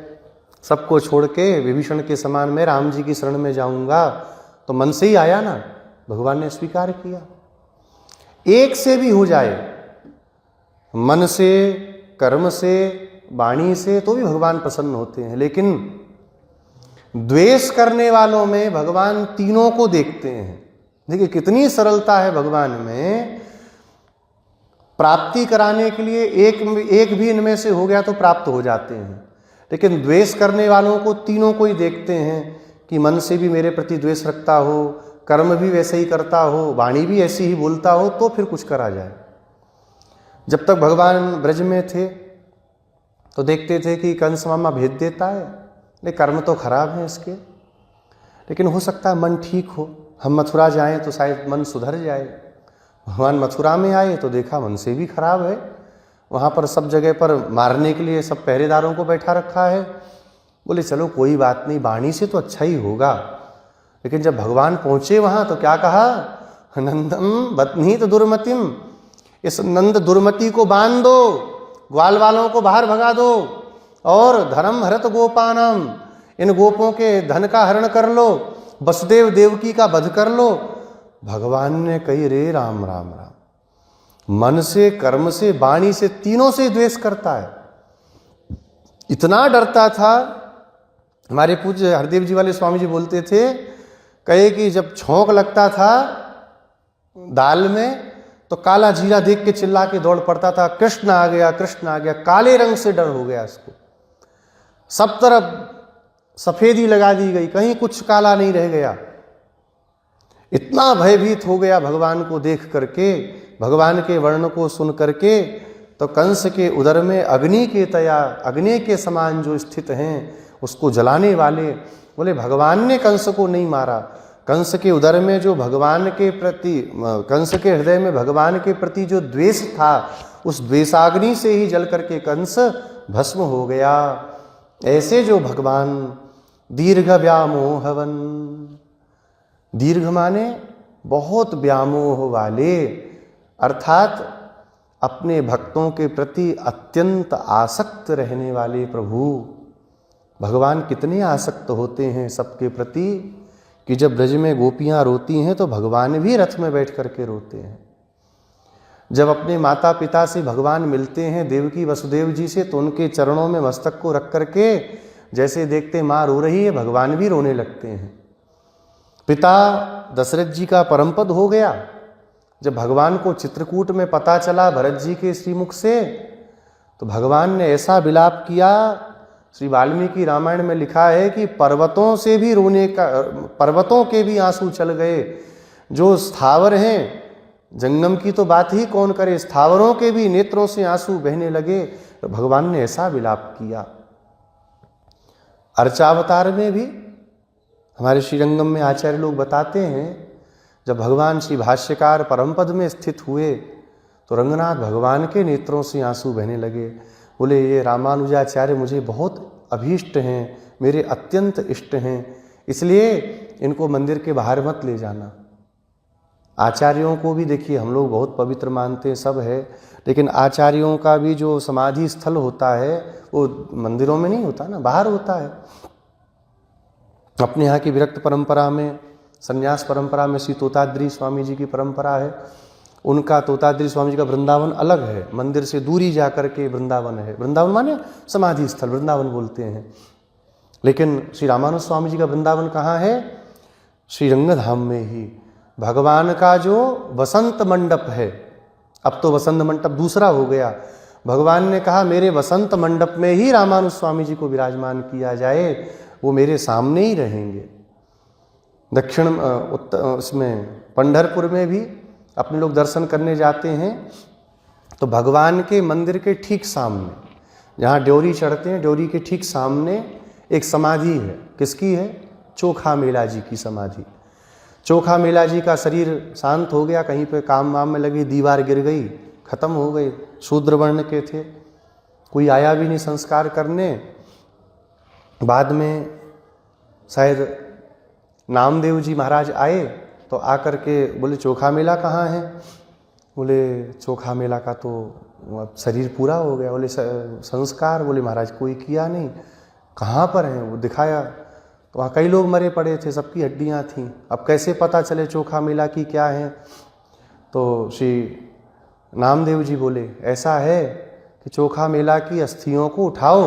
सबको छोड़ के विभीषण के समान मैं राम जी की शरण में जाऊंगा, तो मन से ही आया ना, भगवान ने स्वीकार किया। एक से भी हो जाए, मन से, कर्म से, वाणी से, तो भी भगवान प्रसन्न होते हैं। लेकिन द्वेष करने वालों में भगवान तीनों को देखते हैं। देखिए कितनी सरलता है भगवान में, प्राप्ति कराने के लिए एक भी इनमें से हो गया तो प्राप्त हो जाते हैं। लेकिन द्वेष करने वालों को तीनों को ही देखते हैं कि मन से भी मेरे प्रति द्वेष रखता हो, कर्म भी वैसे ही करता हो, वाणी भी ऐसी ही बोलता हो, तो फिर कुछ करा जाए। जब तक भगवान ब्रज में थे तो देखते थे कि कंस मामा भेज देता है, लेकिन कर्म तो खराब है इसके, लेकिन हो सकता है मन ठीक हो, हम मथुरा जाएं तो शायद मन सुधर जाए। भगवान मथुरा में आए तो देखा मन से भी खराब है, वहाँ पर सब जगह पर मारने के लिए सब पहरेदारों को बैठा रखा है। बोले चलो कोई बात नहीं, वाणी से तो अच्छा ही होगा। लेकिन जब भगवान पहुँचे वहाँ तो क्या कहा, नंदम बतनीत दुर्मतिम, इस नंद दुर्मति को बांध दो, ग्वाल वालों को बाहर भगा दो, और धर्म हरत गोपानम, इन गोपों के धन का हरण कर लो, वसुदेव देवकी का वध कर लो। भगवान ने कही रे राम राम राम, मन से, कर्म से, वाणी से, तीनों से द्वेष करता है। इतना डरता था। हमारे पूज्य हरदेव जी वाले स्वामी जी बोलते थे, कहे कि जब छौंक लगता था दाल में तो काला जीरा देख के चिल्ला के दौड़ पड़ता था, कृष्ण आ गया, कृष्ण आ गया। काले रंग से डर हो गया इसको, सब तरफ सफेदी लगा दी गई, कहीं कुछ काला नहीं रह गया। इतना भयभीत हो गया भगवान को देख करके, भगवान के वर्ण को सुन करके। तो कंस के उदर में अग्नि के तया, अग्नि के समान जो स्थित हैं उसको जलाने वाले, बोले भगवान ने कंस को नहीं मारा। कंस के उदर में जो भगवान के प्रति, कंस के हृदय में भगवान के प्रति जो द्वेष था, उस द्वेषाग्नि से ही जल करके कंस भस्म हो गया। ऐसे जो भगवान दीर्घ व्यामोहवन, दीर्घ माने बहुत व्यामोह वाले, अर्थात अपने भक्तों के प्रति अत्यंत आसक्त रहने वाले प्रभु। भगवान कितने आसक्त होते हैं सबके प्रति कि जब ब्रज में गोपियां रोती हैं तो भगवान भी रथ में बैठ करके रोते हैं। जब अपने माता पिता से भगवान मिलते हैं, देवकी वसुदेव जी से, तो उनके चरणों में मस्तक को रख करके जैसे देखते माँ रो रही है, भगवान भी रोने लगते हैं। पिता दशरथ जी का परमपद हो गया। जब भगवान को चित्रकूट में पता चला भरत जी के श्रीमुख से, तो भगवान ने ऐसा विलाप किया श्री वाल्मीकि रामायण में लिखा है कि पर्वतों के भी आंसू चल गए। जो स्थावर हैं, जंगम की तो बात ही कौन करे, स्थावरों के भी नेत्रों से आंसू बहने लगे। तो भगवान ने ऐसा विलाप किया। अर्चावतार में भी हमारे श्रीरंगम में आचार्य लोग बताते हैं, जब भगवान श्री भाष्यकार परमपद में स्थित हुए तो रंगनाथ भगवान के नेत्रों से आंसू बहने लगे। बोले ये रामानुजाचार्य मुझे बहुत अभीष्ट हैं, मेरे अत्यंत इष्ट हैं, इसलिए इनको मंदिर के बाहर मत ले जाना। आचार्यों को भी देखिए हम लोग बहुत पवित्र मानते हैं, सब है, लेकिन आचार्यों का भी जो समाधि स्थल होता है वो मंदिरों में नहीं होता ना, बाहर होता है। अपने यहाँ की विरक्त परंपरा में, संन्यास परंपरा में श्री तोताद्री स्वामी जी की परंपरा है। उनका तोताद्री स्वामी जी का वृंदावन अलग है, मंदिर से दूरी जा कर के वृंदावन है। वृंदावन माने समाधि स्थल, वृंदावन बोलते हैं। लेकिन श्री रामानुज स्वामी जी का वृंदावन कहाँ है? श्री रंगधाम में ही। भगवान का जो वसंत मंडप है, अब तो वसंत मंडप दूसरा हो गया, भगवान ने कहा मेरे वसंत मंडप में ही रामानुज स्वामी जी को विराजमान किया जाए, वो मेरे सामने ही रहेंगे। दक्षिण उसमें पंढरपुर में भी अपने लोग दर्शन करने जाते हैं तो भगवान के मंदिर के ठीक सामने, जहाँ ड्योरी चढ़ते हैं, ड्योरी के ठीक सामने एक समाधि है। किसकी है? चोखा मेला जी की समाधि। चोखा मेला जी का शरीर शांत हो गया, कहीं पे काम वाम में लगी, दीवार गिर गई, खत्म हो गई। शूद्र वर्ण के थे, कोई आया भी नहीं संस्कार करने। बाद में शायद नामदेव जी महाराज आए तो आकर के बोले चोखा मेला कहाँ है? बोले चोखा मेला का तो अब शरीर पूरा हो गया। बोले संस्कार? बोले महाराज कोई किया नहीं। कहाँ पर है? वो दिखाया तो वहाँ कई लोग मरे पड़े थे, सबकी हड्डियाँ थीं। अब कैसे पता चले चोखा मेला की क्या है? तो श्री नामदेव जी बोले ऐसा है कि चोखा मेला की अस्थियों को उठाओ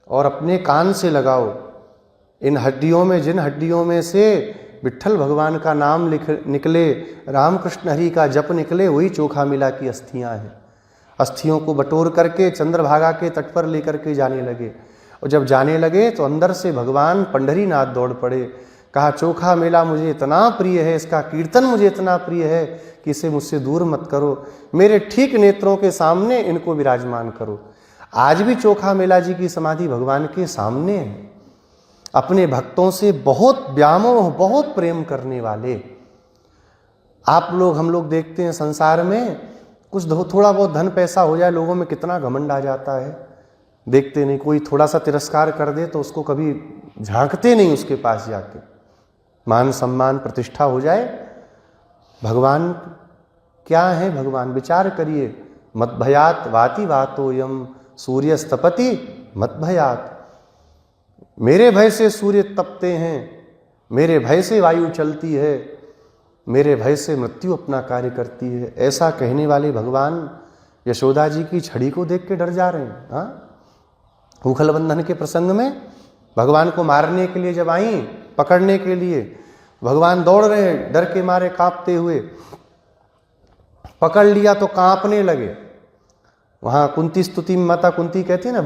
और अपने कान से लगाओ। इन हड्डियों में, जिन हड्डियों में से विट्ठल भगवान का नाम निकले, रामकृष्ण हरि का जप निकले, वही चोखा मेला की अस्थियां हैं। अस्थियों को बटोर करके चंद्रभागा के तट पर लेकर के जाने लगे। और जब जाने लगे तो अंदर से भगवान पंढरीनाथ दौड़ पड़े। कहा चोखा मेला मुझे इतना प्रिय है, इसका कीर्तन मुझे इतना प्रिय है कि इसे मुझसे दूर मत करो, मेरे ठीक नेत्रों के सामने इनको विराजमान करो। आज भी चोखा मेला जी की समाधि भगवान के सामने है। अपने भक्तों से बहुत व्यामोह, बहुत प्रेम करने वाले। आप लोग, हम लोग देखते हैं संसार में कुछ थोड़ा बहुत धन पैसा हो जाए, लोगों में कितना घमंड आ जाता है। देखते नहीं, कोई थोड़ा सा तिरस्कार कर दे तो उसको कभी झांकते नहीं उसके पास जाके। मान सम्मान प्रतिष्ठा हो जाए, भगवान क्या है? भगवान विचार करिए, मत भयात वाति वातो यम सूर्यस्तपति मत भयात। मेरे भय से सूर्य तपते हैं, मेरे भय से वायु चलती है, मेरे भय से मृत्यु अपना कार्य करती है। ऐसा कहने वाले भगवान यशोदा जी की छड़ी को देख के डर जा रहे हैं। हाँ, उखल बंधन के प्रसंग में भगवान को मारने के लिए जब आई, पकड़ने के लिए, भगवान दौड़ रहे हैं डर के मारे कांपते हुए। पकड़ लिया तो कांपने लगे। वहां कुंती स्तुति में माता कुंती कहती है ना,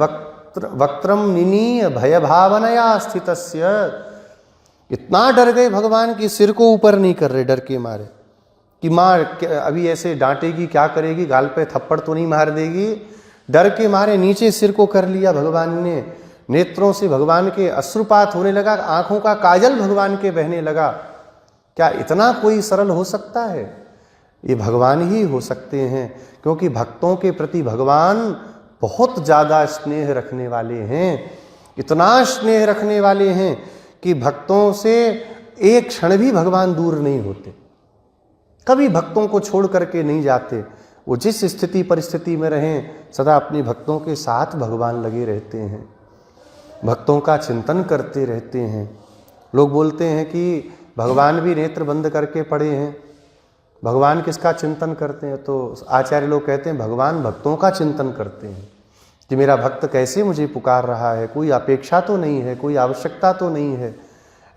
वक्त्रम निनीय भय भावनया स्थितस्य। इतना डर गए भगवान की सिर को ऊपर नहीं कर रहे डर के मारे कि माँ अभी ऐसे डांटेगी, क्या करेगी, गाल पे थप्पड़ तो नहीं मार देगी। डर के मारे नीचे सिर को कर लिया भगवान ने। नेत्रों से भगवान के अश्रुपात होने लगा, आंखों का काजल भगवान के बहने लगा। क्या इतना कोई सरल हो सकता है? ये भगवान ही हो सकते हैं, क्योंकि भक्तों के प्रति भगवान बहुत ज़्यादा स्नेह रखने वाले हैं। इतना स्नेह रखने वाले हैं कि भक्तों से एक क्षण भी भगवान दूर नहीं होते, कभी भक्तों को छोड़ करके नहीं जाते। वो जिस स्थिति परिस्थिति में रहें, सदा अपने भक्तों के साथ भगवान लगे रहते हैं, भक्तों का चिंतन करते रहते हैं। लोग बोलते हैं कि भगवान भी नेत्र बंद करके पड़े हैं, भगवान किसका चिंतन करते हैं? तो आचार्य लोग कहते हैं भगवान भक्तों का चिंतन करते हैं कि मेरा भक्त कैसे मुझे पुकार रहा है, कोई अपेक्षा तो नहीं है, कोई आवश्यकता तो नहीं है।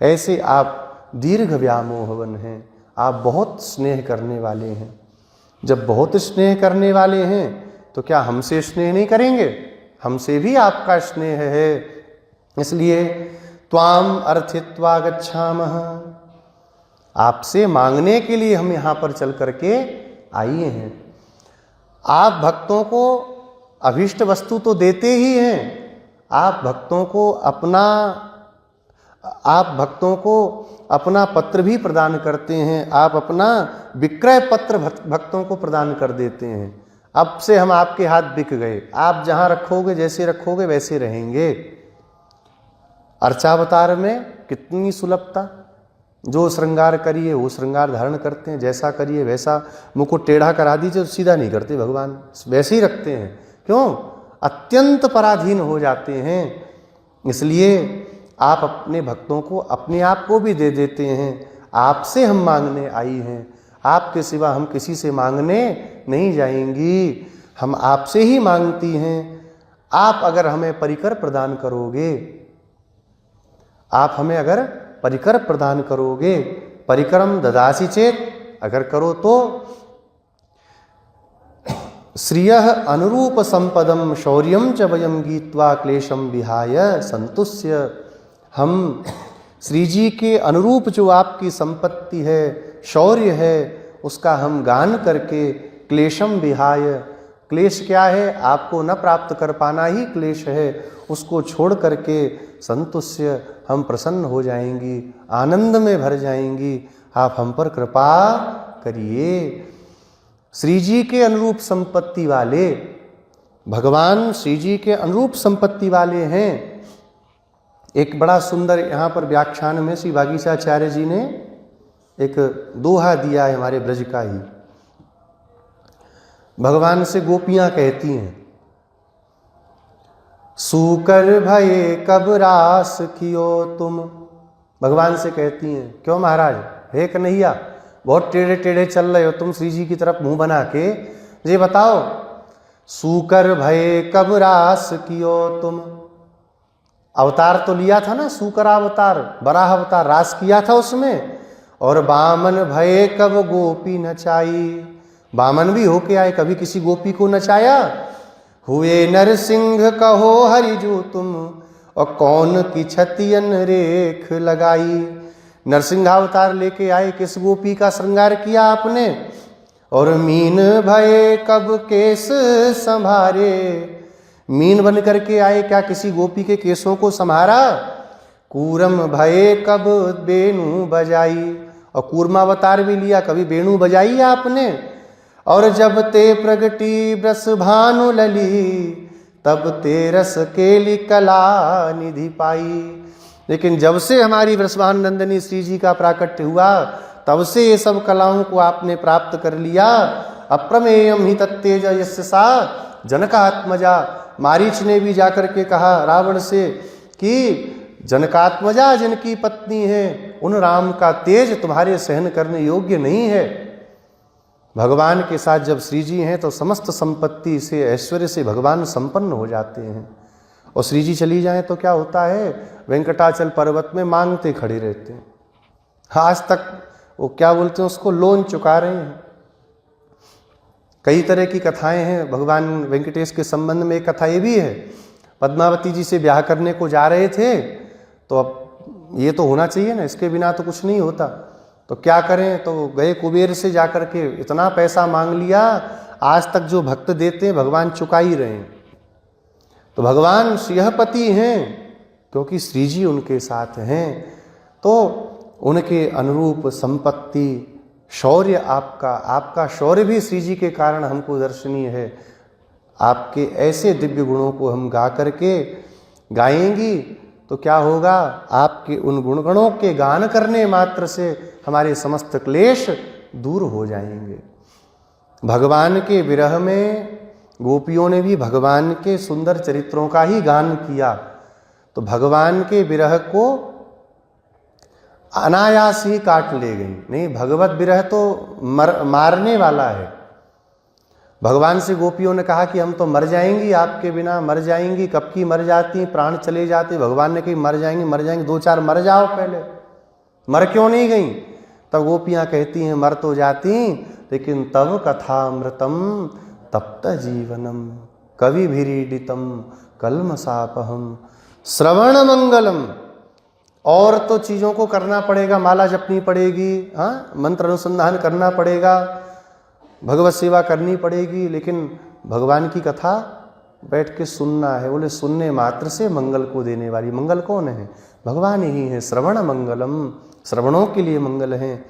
ऐसे आप दीर्घ व्यामोहवन हैं, आप बहुत स्नेह करने वाले हैं। जब बहुत स्नेह करने वाले हैं तो क्या हमसे स्नेह नहीं करेंगे? हमसे भी आपका स्नेह है, इसलिए त्वाम अर्थित्वा गच्छामः, आपसे मांगने के लिए हम यहाँ पर चल करके आए हैं। आप भक्तों को अभीष्ट वस्तु तो देते ही हैं, आप भक्तों को अपना पत्र भी प्रदान करते हैं, आप अपना विक्रय पत्र भक्तों को प्रदान कर देते हैं। अब से हम आपके हाथ बिक गए, आप जहाँ रखोगे, जैसे रखोगे वैसे रहेंगे। अर्चावतार में कितनी सुलभता, जो श्रृंगार करिए वो श्रृंगार धारण करते हैं, जैसा करिए वैसा, मुँह को टेढ़ा करा दीजिए तो सीधा नहीं करते भगवान, वैसे ही रखते हैं। क्यों? अत्यंत पराधीन हो जाते हैं। इसलिए आप अपने भक्तों को अपने आप को भी दे देते हैं। आपसे हम मांगने आई हैं, आपके सिवा हम किसी से मांगने नहीं जाएंगी, हम आपसे ही मांगती हैं। आप अगर हमें परिकर प्रदान करोगे, आप हमें अगर परिकर प्रदान करोगे, परिकरम ददासी चेत, अगर करो तो श्रियः अनुरूप संपदम शौर्यम च वयम गीत्वा क्लेशम विहाय संतुष्य, हम श्री जी के अनुरूप जो आपकी संपत्ति है, शौर्य है, उसका हम गान करके क्लेशम विहाय, क्लेश क्या है, आपको न प्राप्त कर पाना ही क्लेश है, उसको छोड़ करके संतुष्य, हम प्रसन्न हो जाएंगी, आनंद में भर जाएंगी। आप हम पर कृपा करिए। श्री जी के अनुरूप संपत्ति वाले भगवान, श्री जी के अनुरूप संपत्ति वाले हैं। एक बड़ा सुंदर यहाँ पर व्याख्यान में श्री भागीसाचार्य जी ने एक दोहा दिया है हमारे ब्रज का ही। भगवान से गोपियां कहती हैं, सूकर भये कब रास कियो तुम। भगवान से कहती हैं, क्यों महाराज, हे कन्हैया, बहुत टेढ़े टेढ़े चल रहे हो तुम श्री जी की तरफ मुंह बना के, ये बताओ, सूकर भये कब रास कियो तुम। अवतार तो लिया था ना, सूकरावतार, बराह अवतार, रास किया था उसमें। और बामन भये कब गोपी नचाई, बामन भी होके आए, कभी किसी गोपी को नचाया। हुए नरसिंह कहो हरिजू तुम, और कौन की छतियन रेख लगाई। नरसिंहावतार लेके आए, किस गोपी का श्रृंगार किया आपने। और मीन भये कब केस संभारे, मीन बन करके आए, क्या किसी गोपी के केसों को संभारा। कूरम भये कब बेणु बजाई, और कूर्मावतार भी लिया, कभी बेणु बजाई आपने। और जब ते प्रगटी ब्रस भानु लली, तब ते रस केली कला निधि पाई। लेकिन जब से हमारी वृषभानु नंदिनी श्री जी का प्राकट्य हुआ, तब से ये सब कलाओं को आपने प्राप्त कर लिया। अप्रमेयम ही तत्तेज यस्य सा जनकात्मजा। मारीच ने भी जाकर के कहा रावण से कि जनकात्मजा जिनकी पत्नी है, उन राम का तेज तुम्हारे सहन करने योग्य नहीं है। भगवान के साथ जब श्री जी हैं तो समस्त संपत्ति से, ऐश्वर्य से भगवान संपन्न हो जाते हैं। और श्री जी चली जाएं तो क्या होता है, वेंकटाचल पर्वत में मांगते खड़े रहते हैं। आज तक वो क्या बोलते हैं उसको, लोन चुका रहे हैं। कई तरह की कथाएं हैं भगवान वेंकटेश के संबंध में। एक कथा ये भी है, पद्मावती जी से ब्याह करने को जा रहे थे, तो अब ये तो होना चाहिए ना, इसके बिना तो कुछ नहीं होता, तो क्या करें, तो गए कुबेर से जाकर के इतना पैसा मांग लिया, आज तक जो भक्त देते हैं भगवान चुका ही रहे हैं। तो भगवान श्रीहपति हैं क्योंकि श्री जी उनके साथ हैं, तो उनके अनुरूप संपत्ति, शौर्य आपका शौर्य भी श्री जी के कारण हमको दर्शनीय है। आपके ऐसे दिव्य गुणों को हम गा करके गाएंगी तो क्या होगा, आपके उन गुणगणों के गान करने मात्र से हमारे समस्त क्लेश दूर हो जाएंगे। भगवान के विरह में गोपियों ने भी भगवान के सुंदर चरित्रों का ही गान किया, तो भगवान के विरह को अनायास ही काट ले गई। नहीं, भगवत विरह तो मारने वाला है। भगवान से गोपियों ने कहा कि हम तो मर जाएंगी आपके बिना, मर जाएंगी, कब की मर जाती, प्राण चले जाते। भगवान ने कही मर जाएंगी, दो चार मर जाओ पहले, मर क्यों नहीं गई। तब गोपियां कहती हैं मर तो जाती, लेकिन तब कथामृतम तप्त जीवनम, कवि भीरीडितम कलमसापहम श्रवण मंगलम। और तो चीजों को करना पड़ेगा, माला जपनी पड़ेगी, हाँ, मंत्र अनुसंधान करना पड़ेगा, भगवत सेवा करनी पड़ेगी, लेकिन भगवान की कथा बैठ के सुनना है। बोले सुनने मात्र से मंगल को देने वाली, मंगल कौन है? भगवान ही है। श्रवण मंगलम, श्रवणों के लिए मंगल है।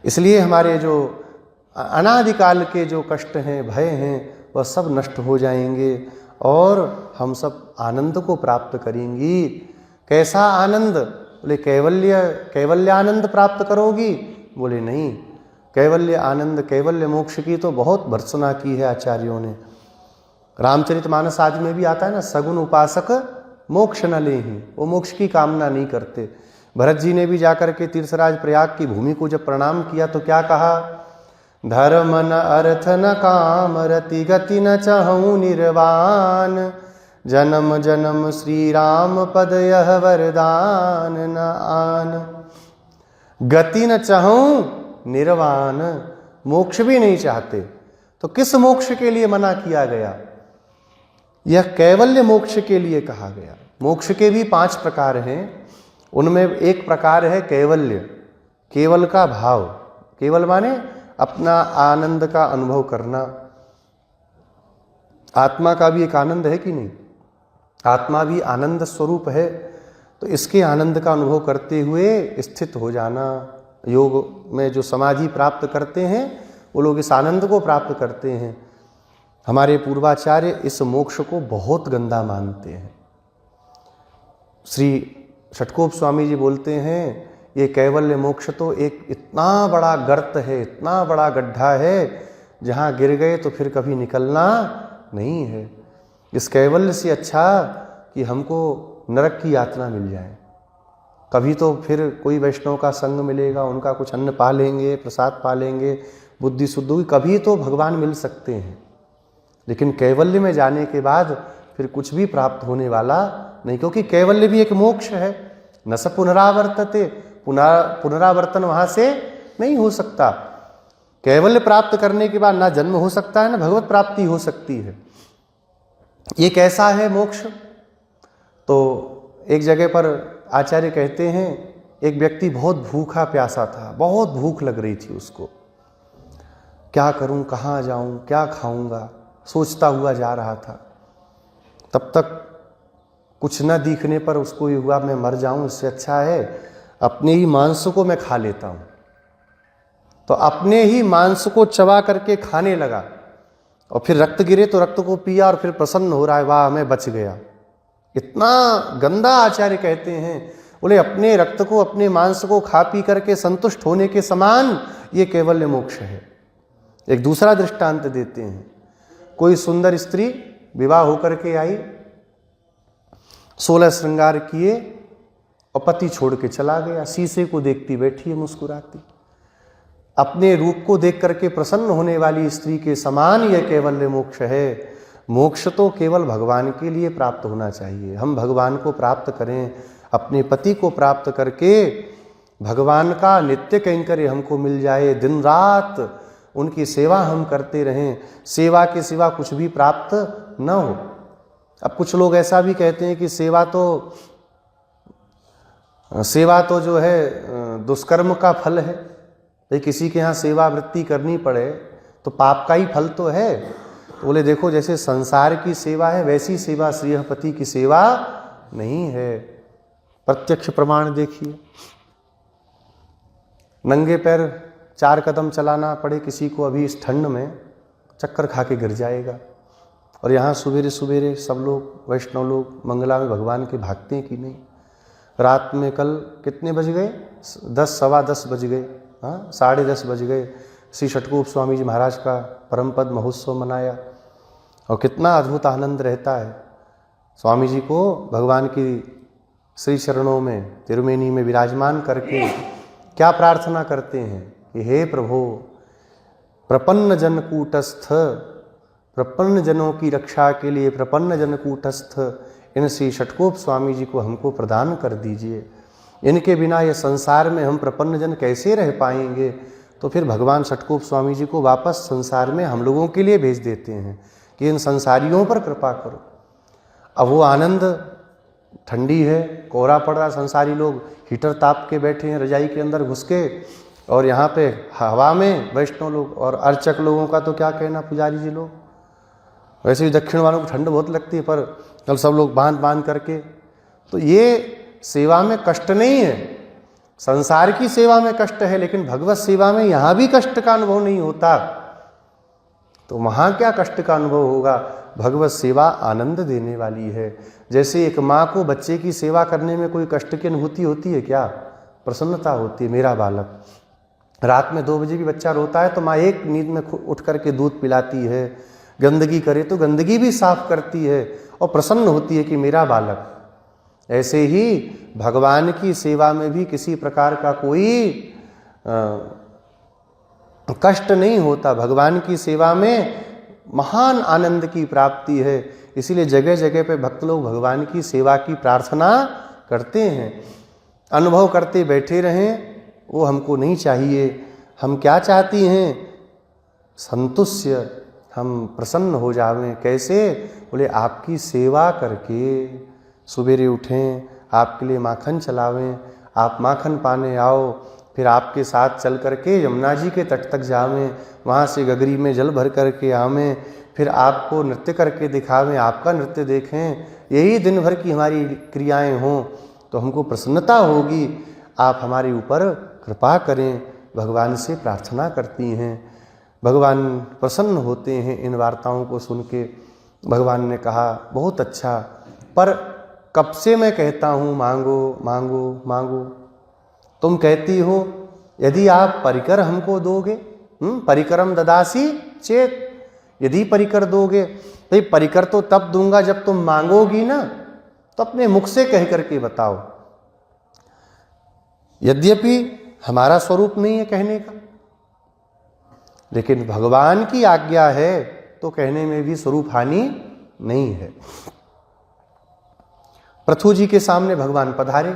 इसलिए हमारे जो अनादिकाल के जो कष्ट हैं, भय हैं, वह सब नष्ट हो जाएंगे और हम सब आनंद को प्राप्त करेंगी। कैसा आनंद? बोले कैवल्य आनंद प्राप्त करोगी? बोले नहीं, कैवल्य आनंद, कैवल्य मोक्ष की तो बहुत भर्त्सना की है आचार्यों ने। रामचरितमानस आदि में भी आता है ना, सगुन उपासक मोक्ष न लेहि, वो मोक्ष की कामना नहीं करते। भरत जी ने भी जाकर के तीर्थराज प्रयाग की भूमि को जब प्रणाम किया तो क्या कहा? धर्म न अर्थ न काम रति गति न चहूँ निर्वाण, जन्म जन्म श्री राम पद यह वरदान न आन। गति न चहूँ निर्वाण, मोक्ष भी नहीं चाहते, तो किस मोक्ष के लिए मना किया गया? यह कैवल्य मोक्ष के लिए कहा गया। मोक्ष के भी 5 प्रकार हैं, उनमें एक प्रकार है कैवल्य, केवल का भाव। केवल माने अपना आनंद का अनुभव करना। आत्मा का भी एक आनंद है कि नहीं? आत्मा भी आनंद स्वरूप है, तो इसके आनंद का अनुभव करते हुए स्थित हो जाना। योग में जो समाधि प्राप्त करते हैं वो लोग इस आनंद को प्राप्त करते हैं। हमारे पूर्वाचार्य इस मोक्ष को बहुत गंदा मानते हैं। श्री षटकोप स्वामी जी बोलते हैं, ये कैवल्य मोक्ष तो एक इतना बड़ा गर्त है, इतना बड़ा गड्ढा है, जहाँ गिर गए तो फिर कभी निकलना नहीं है। इस कैवल्य से अच्छा कि हमको नरक की यातना मिल जाए। कभी तो फिर कोई वैष्णव का संग मिलेगा, उनका कुछ अन्न पा लेंगे, प्रसाद पा लेंगे, बुद्धि शुद्ध हुई, कभी तो भगवान मिल सकते हैं। लेकिन कैवल्य में जाने के बाद फिर कुछ भी प्राप्त होने वाला नहीं, क्योंकि कैवल्य भी एक मोक्ष है। न स पुनरावर्तते, पुनरावर्तन वहां से नहीं हो सकता। कैवल्य प्राप्त करने के बाद ना जन्म हो सकता है, ना भगवत प्राप्ति हो सकती है। ये कैसा है मोक्ष? तो एक जगह पर आचार्य कहते हैं, एक व्यक्ति बहुत भूखा प्यासा था, बहुत भूख लग रही थी उसको। क्या करूं, कहाँ जाऊं, क्या खाऊंगा, सोचता हुआ जा रहा था। तब तक कुछ न दिखने पर उसको ये हुआ, मैं मर जाऊं, इससे अच्छा है अपने ही मांस को मैं खा लेता हूं। तो अपने ही मांस को चबा करके खाने लगा, और फिर रक्त गिरे तो रक्त को पिया, और फिर प्रसन्न हो रहा है, वाह मैं बच गया। इतना गंदा आचार्य कहते हैं। बोले अपने रक्त को, अपने मांस को खा पी करके संतुष्ट होने के समान ये कैवल्य मोक्ष है। एक दूसरा दृष्टांत देते हैं। कोई सुंदर स्त्री विवाह होकर के आई, 16 श्रृंगार किए और पति छोड़ के चला गया। शीशे को देखती बैठी है मुस्कुराती। अपने रूप को देख करके प्रसन्न होने वाली स्त्री के समान यह कैवल्य मोक्ष है। मोक्ष तो केवल भगवान के लिए प्राप्त होना चाहिए। हम भगवान को प्राप्त करें, अपने पति को प्राप्त करके भगवान का नित्य कैंकर्य हमको मिल जाए, दिन रात उनकी सेवा हम करते रहें, सेवा के सिवा कुछ भी प्राप्त न हो। अब कुछ लोग ऐसा भी कहते हैं कि सेवा तो जो है दुष्कर्म का फल है। भाई किसी के यहाँ सेवा वृत्ति करनी पड़े तो पाप का ही फल तो है। तो बोले देखो, जैसे संसार की सेवा है वैसी सेवा श्रीहपति की सेवा नहीं है। प्रत्यक्ष प्रमाण देखिए। नंगे पैर 4 कदम चलाना पड़े किसी को अभी इस ठंड में, चक्कर खा के गिर जाएगा। और यहाँ सवेरे सवेरे सब लोग, वैष्णव लोग मंगला में भगवान के भागते हैं कि नहीं। रात में कल कितने बज गए? 10 सवा 10 बज गए, हाँ 10:30 बज गए। श्री षटकोप स्वामी जी महाराज का परम पद महोत्सव मनाया, और कितना अद्भुत आनंद रहता है। स्वामी जी को भगवान की श्री चरणों में तिरुमेनी में विराजमान करके क्या प्रार्थना करते हैं कि हे प्रभु, प्रपन्न जन कूटस्थ, प्रपन्न जनों की रक्षा के लिए प्रपन्न जन कूटस्थ इन श्री षटकोप स्वामी जी को हमको प्रदान कर दीजिए। इनके बिना ये संसार में हम प्रपन्न जन कैसे रह पाएंगे। तो फिर भगवान षटकोप स्वामी जी को वापस संसार में हम लोगों के लिए भेज देते हैं कि इन संसारियों पर कृपा करो। अब वो आनंद, ठंडी है, कोहरा पड़ रहा, संसारी लोग हीटर ताप के बैठे हैं रजाई के अंदर घुस के, और यहाँ पे हवा में वैष्णव लोग, और अर्चक लोगों का तो क्या कहना, पुजारी जी लोग। वैसे भी दक्षिण वालों को ठंड बहुत लगती है, पर कल सब लोग बांध बांध करके। तो ये सेवा में कष्ट नहीं है, संसार की सेवा में कष्ट है, लेकिन भगवत सेवा में यहाँ भी कष्ट का अनुभव नहीं होता। तो वहाँ क्या कष्ट का अनुभव होगा? भगवत सेवा आनंद देने वाली है। जैसे एक माँ को बच्चे की सेवा करने में कोई कष्ट की अनुभूति होती है क्या? प्रसन्नता होती है। मेरा बालक, रात में 2 बजे भी बच्चा रोता है तो माँ एक नींद में उठ करके दूध पिलाती है, गंदगी करे तो गंदगी भी साफ करती है, और प्रसन्न होती है कि मेरा बालक। ऐसे ही भगवान की सेवा में भी किसी प्रकार का कोई कष्ट नहीं होता। भगवान की सेवा में महान आनंद की प्राप्ति है। इसीलिए जगह जगह पे भक्त लोग भगवान की सेवा की प्रार्थना करते हैं। अनुभव करते बैठे रहें वो हमको नहीं चाहिए। हम क्या चाहती हैं? संतुष्य, हम प्रसन्न हो जावें। कैसे? बोले आपकी सेवा करके सवेरे उठें, आपके लिए माखन चलावें, आप माखन पाने आओ, फिर आपके साथ चल करके यमुना जी के तट तक जावें, वहाँ से गगरी में जल भर करके आवें, फिर आपको नृत्य करके दिखावें, आपका नृत्य देखें। यही दिन भर की हमारी क्रियाएं हों तो हमको प्रसन्नता होगी। आप हमारे ऊपर कृपा करें। भगवान से प्रार्थना करती हैं। भगवान प्रसन्न होते हैं इन वार्ताओं को सुन के। भगवान ने कहा बहुत अच्छा, पर कब से मैं कहता हूँ मांगो मांगो मांगो, तुम कहती हो यदि आप परिकर हमको दोगे, परिकरम ददासी चेत, यदि परिकर दोगे, भाई परिकर तो तब दूंगा जब तुम मांगोगी ना, तो अपने मुख से कह करके बताओ। यद्यपि हमारा स्वरूप नहीं है कहने का, लेकिन भगवान की आज्ञा है तो कहने में भी स्वरूप हानि नहीं है। पृथु जी के सामने भगवान पधारे।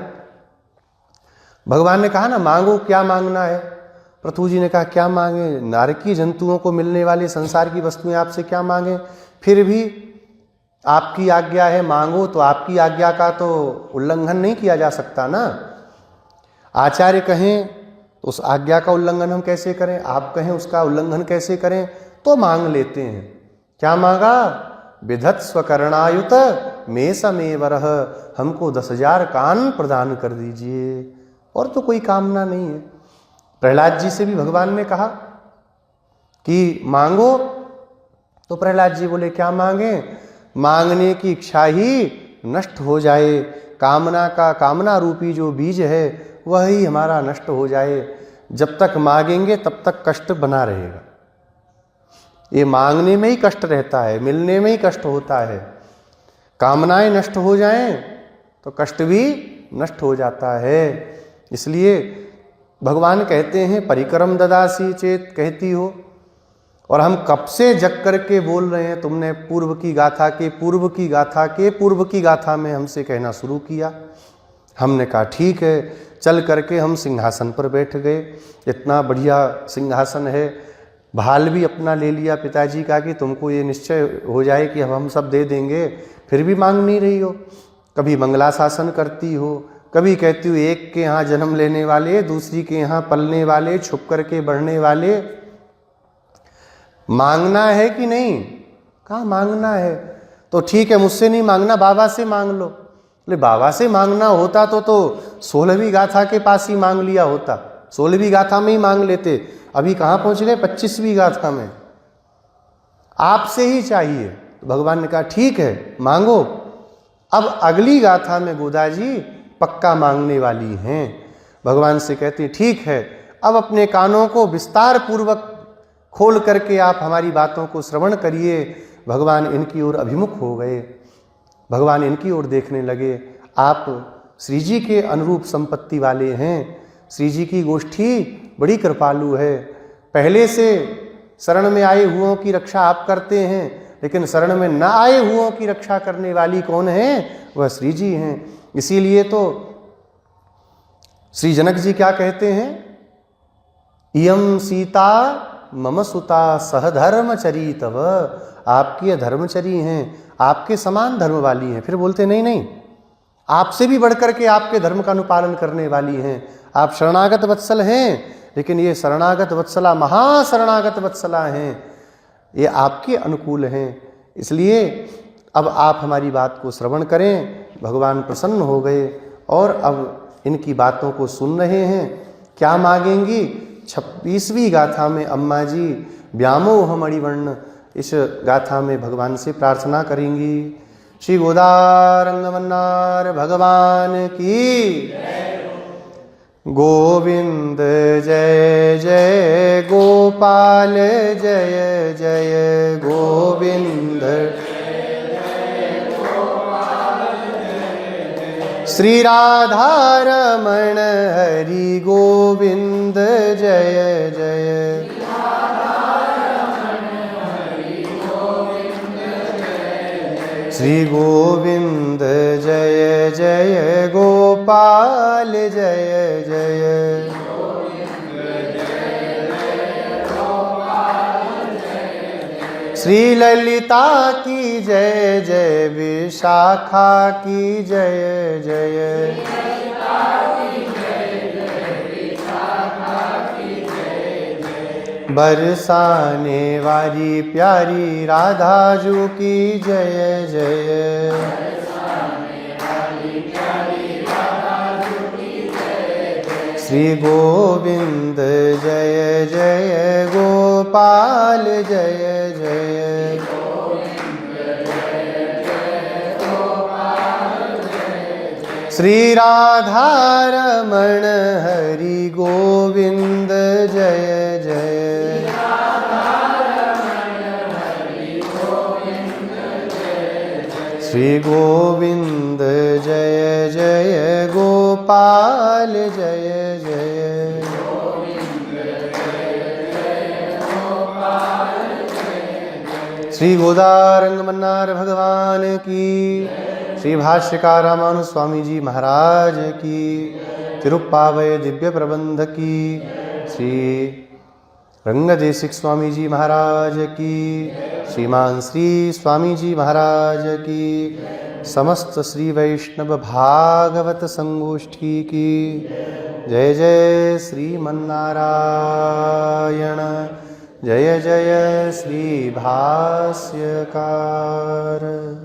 भगवान ने कहा ना मांगो, क्या मांगना है? पृथु जी ने कहा क्या मांगे? नारकीय जंतुओं को मिलने वाली संसार की वस्तुएं आपसे क्या मांगे? फिर भी आपकी आज्ञा है मांगो, तो आपकी आज्ञा का तो उल्लंघन नहीं किया जा सकता ना। आचार्य कहें तो उस आज्ञा का उल्लंघन हम कैसे करें? आप कहें उसका उल्लंघन कैसे करें? तो मांग लेते हैं। क्या मांगा? विधत स्वकर्णायुत मे समेवरह, हमको 10,000 कान प्रदान कर दीजिए। और तो कोई कामना नहीं है। प्रहलाद जी से भी भगवान ने कहा कि मांगो, तो प्रहलाद जी बोले क्या मांगे? मांगने की इच्छा ही नष्ट हो जाए, कामना का, कामना रूपी जो बीज है वह ही हमारा नष्ट हो जाए। जब तक मांगेंगे तब तक कष्ट बना रहेगा। ये मांगने में ही कष्ट रहता है, मिलने में ही कष्ट होता है। कामनाएं नष्ट हो जाएं तो कष्ट भी नष्ट हो जाता है। इसलिए भगवान कहते हैं परिकरम ददासी चेत, कहती हो। और हम कब से जग करके बोल रहे हैं, तुमने पूर्व की गाथा के पूर्व की गाथा के पूर्व की गाथा में हमसे कहना शुरू किया। हमने कहा ठीक है, चल करके हम सिंहासन पर बैठ गए। इतना बढ़िया सिंहासन है। भाल भी अपना ले लिया पिताजी का कि तुमको ये निश्चय हो जाए कि हम सब दे देंगे, फिर भी मांग नहीं रही हो। कभी मंगलाशासन करती हो, कभी कहती हो एक के यहाँ जन्म लेने वाले, दूसरी के यहाँ पलने वाले, छुप करके बढ़ने वाले। मांगना है कि नहीं? कहाँ मांगना है? तो ठीक है, मुझसे नहीं मांगना, बाबा से मांग लो। बोले बाबा से मांगना होता तो 16वीं गाथा के पास ही मांग लिया होता, 16वीं गाथा में ही मांग लेते। अभी कहाँ पहुँच गए? 25वीं गाथा में। आपसे ही चाहिए। तो भगवान ने कहा ठीक है मांगो। अब अगली गाथा में गोदा जी पक्का मांगने वाली हैं। भगवान से कहते हैं ठीक है, अब अपने कानों को विस्तार पूर्वक खोल करके आप हमारी बातों को श्रवण करिए। भगवान इनकी ओर अभिमुख हो गए। भगवान इनकी ओर देखने लगे। आप श्री जी के अनुरूप संपत्ति वाले हैं। श्री जी की गोष्ठी बड़ी कृपालु है। पहले से शरण में आए हुओं की रक्षा आप करते हैं, लेकिन शरण में न आए हुओं की रक्षा करने वाली कौन है? वह श्री जी हैं। इसीलिए तो श्री जनक जी क्या कहते हैं? इयं सीता मम सुता सहधर्मचरी तव, आपकी ये धर्मचरी हैं, आपके समान धर्म वाली हैं। फिर बोलते नहीं नहीं, आपसे भी बढ़कर के आपके धर्म का अनुपालन करने वाली हैं। आप शरणागत वत्सल हैं, लेकिन ये शरणागत वत्सला महाशरणागत वत्सला हैं, ये आपके अनुकूल हैं। इसलिए अब आप हमारी बात को श्रवण करें। भगवान प्रसन्न हो गए और अब इनकी बातों को सुन रहे हैं। क्या मांगेंगी? 26वीं गाथा में अम्मा जी व्यामोह मणिवर्ण, इस गाथा में भगवान से प्रार्थना करेंगी। श्री गोदारंगमन्नार भगवान की, गोविंद जय जय गोपाल जय जय गोविंद, श्री राधा रमण हरि गोविंद जय जय, श्री गोविंद जय जय गोपाल जय जय, श्री ललिता की जय जय, विशाखा की जय जय, बरसाने वाली प्यारी राधा जू की जय जय, श्री गोविंद जय जय गोपाल जय जय, श्री राधा रमण हरि गोविंद जय जय, श्री गोविंद जय जय गोपाल जय जय, श्री गोदारंगमन्नार भगवान की, श्री भाष्यकार रामानुज स्वामी जी महाराज की, तिरुप्पावय दिव्य प्रबंध की, श्री रंगदेशिक स्वामी जी महाराज की, श्रीमान श्री स्वामी जी महाराज की, समस्त श्री वैष्णव भागवत संगोष्ठी की जय जय श्रीमन्नारायण, जय जय श्री भाष्यकार।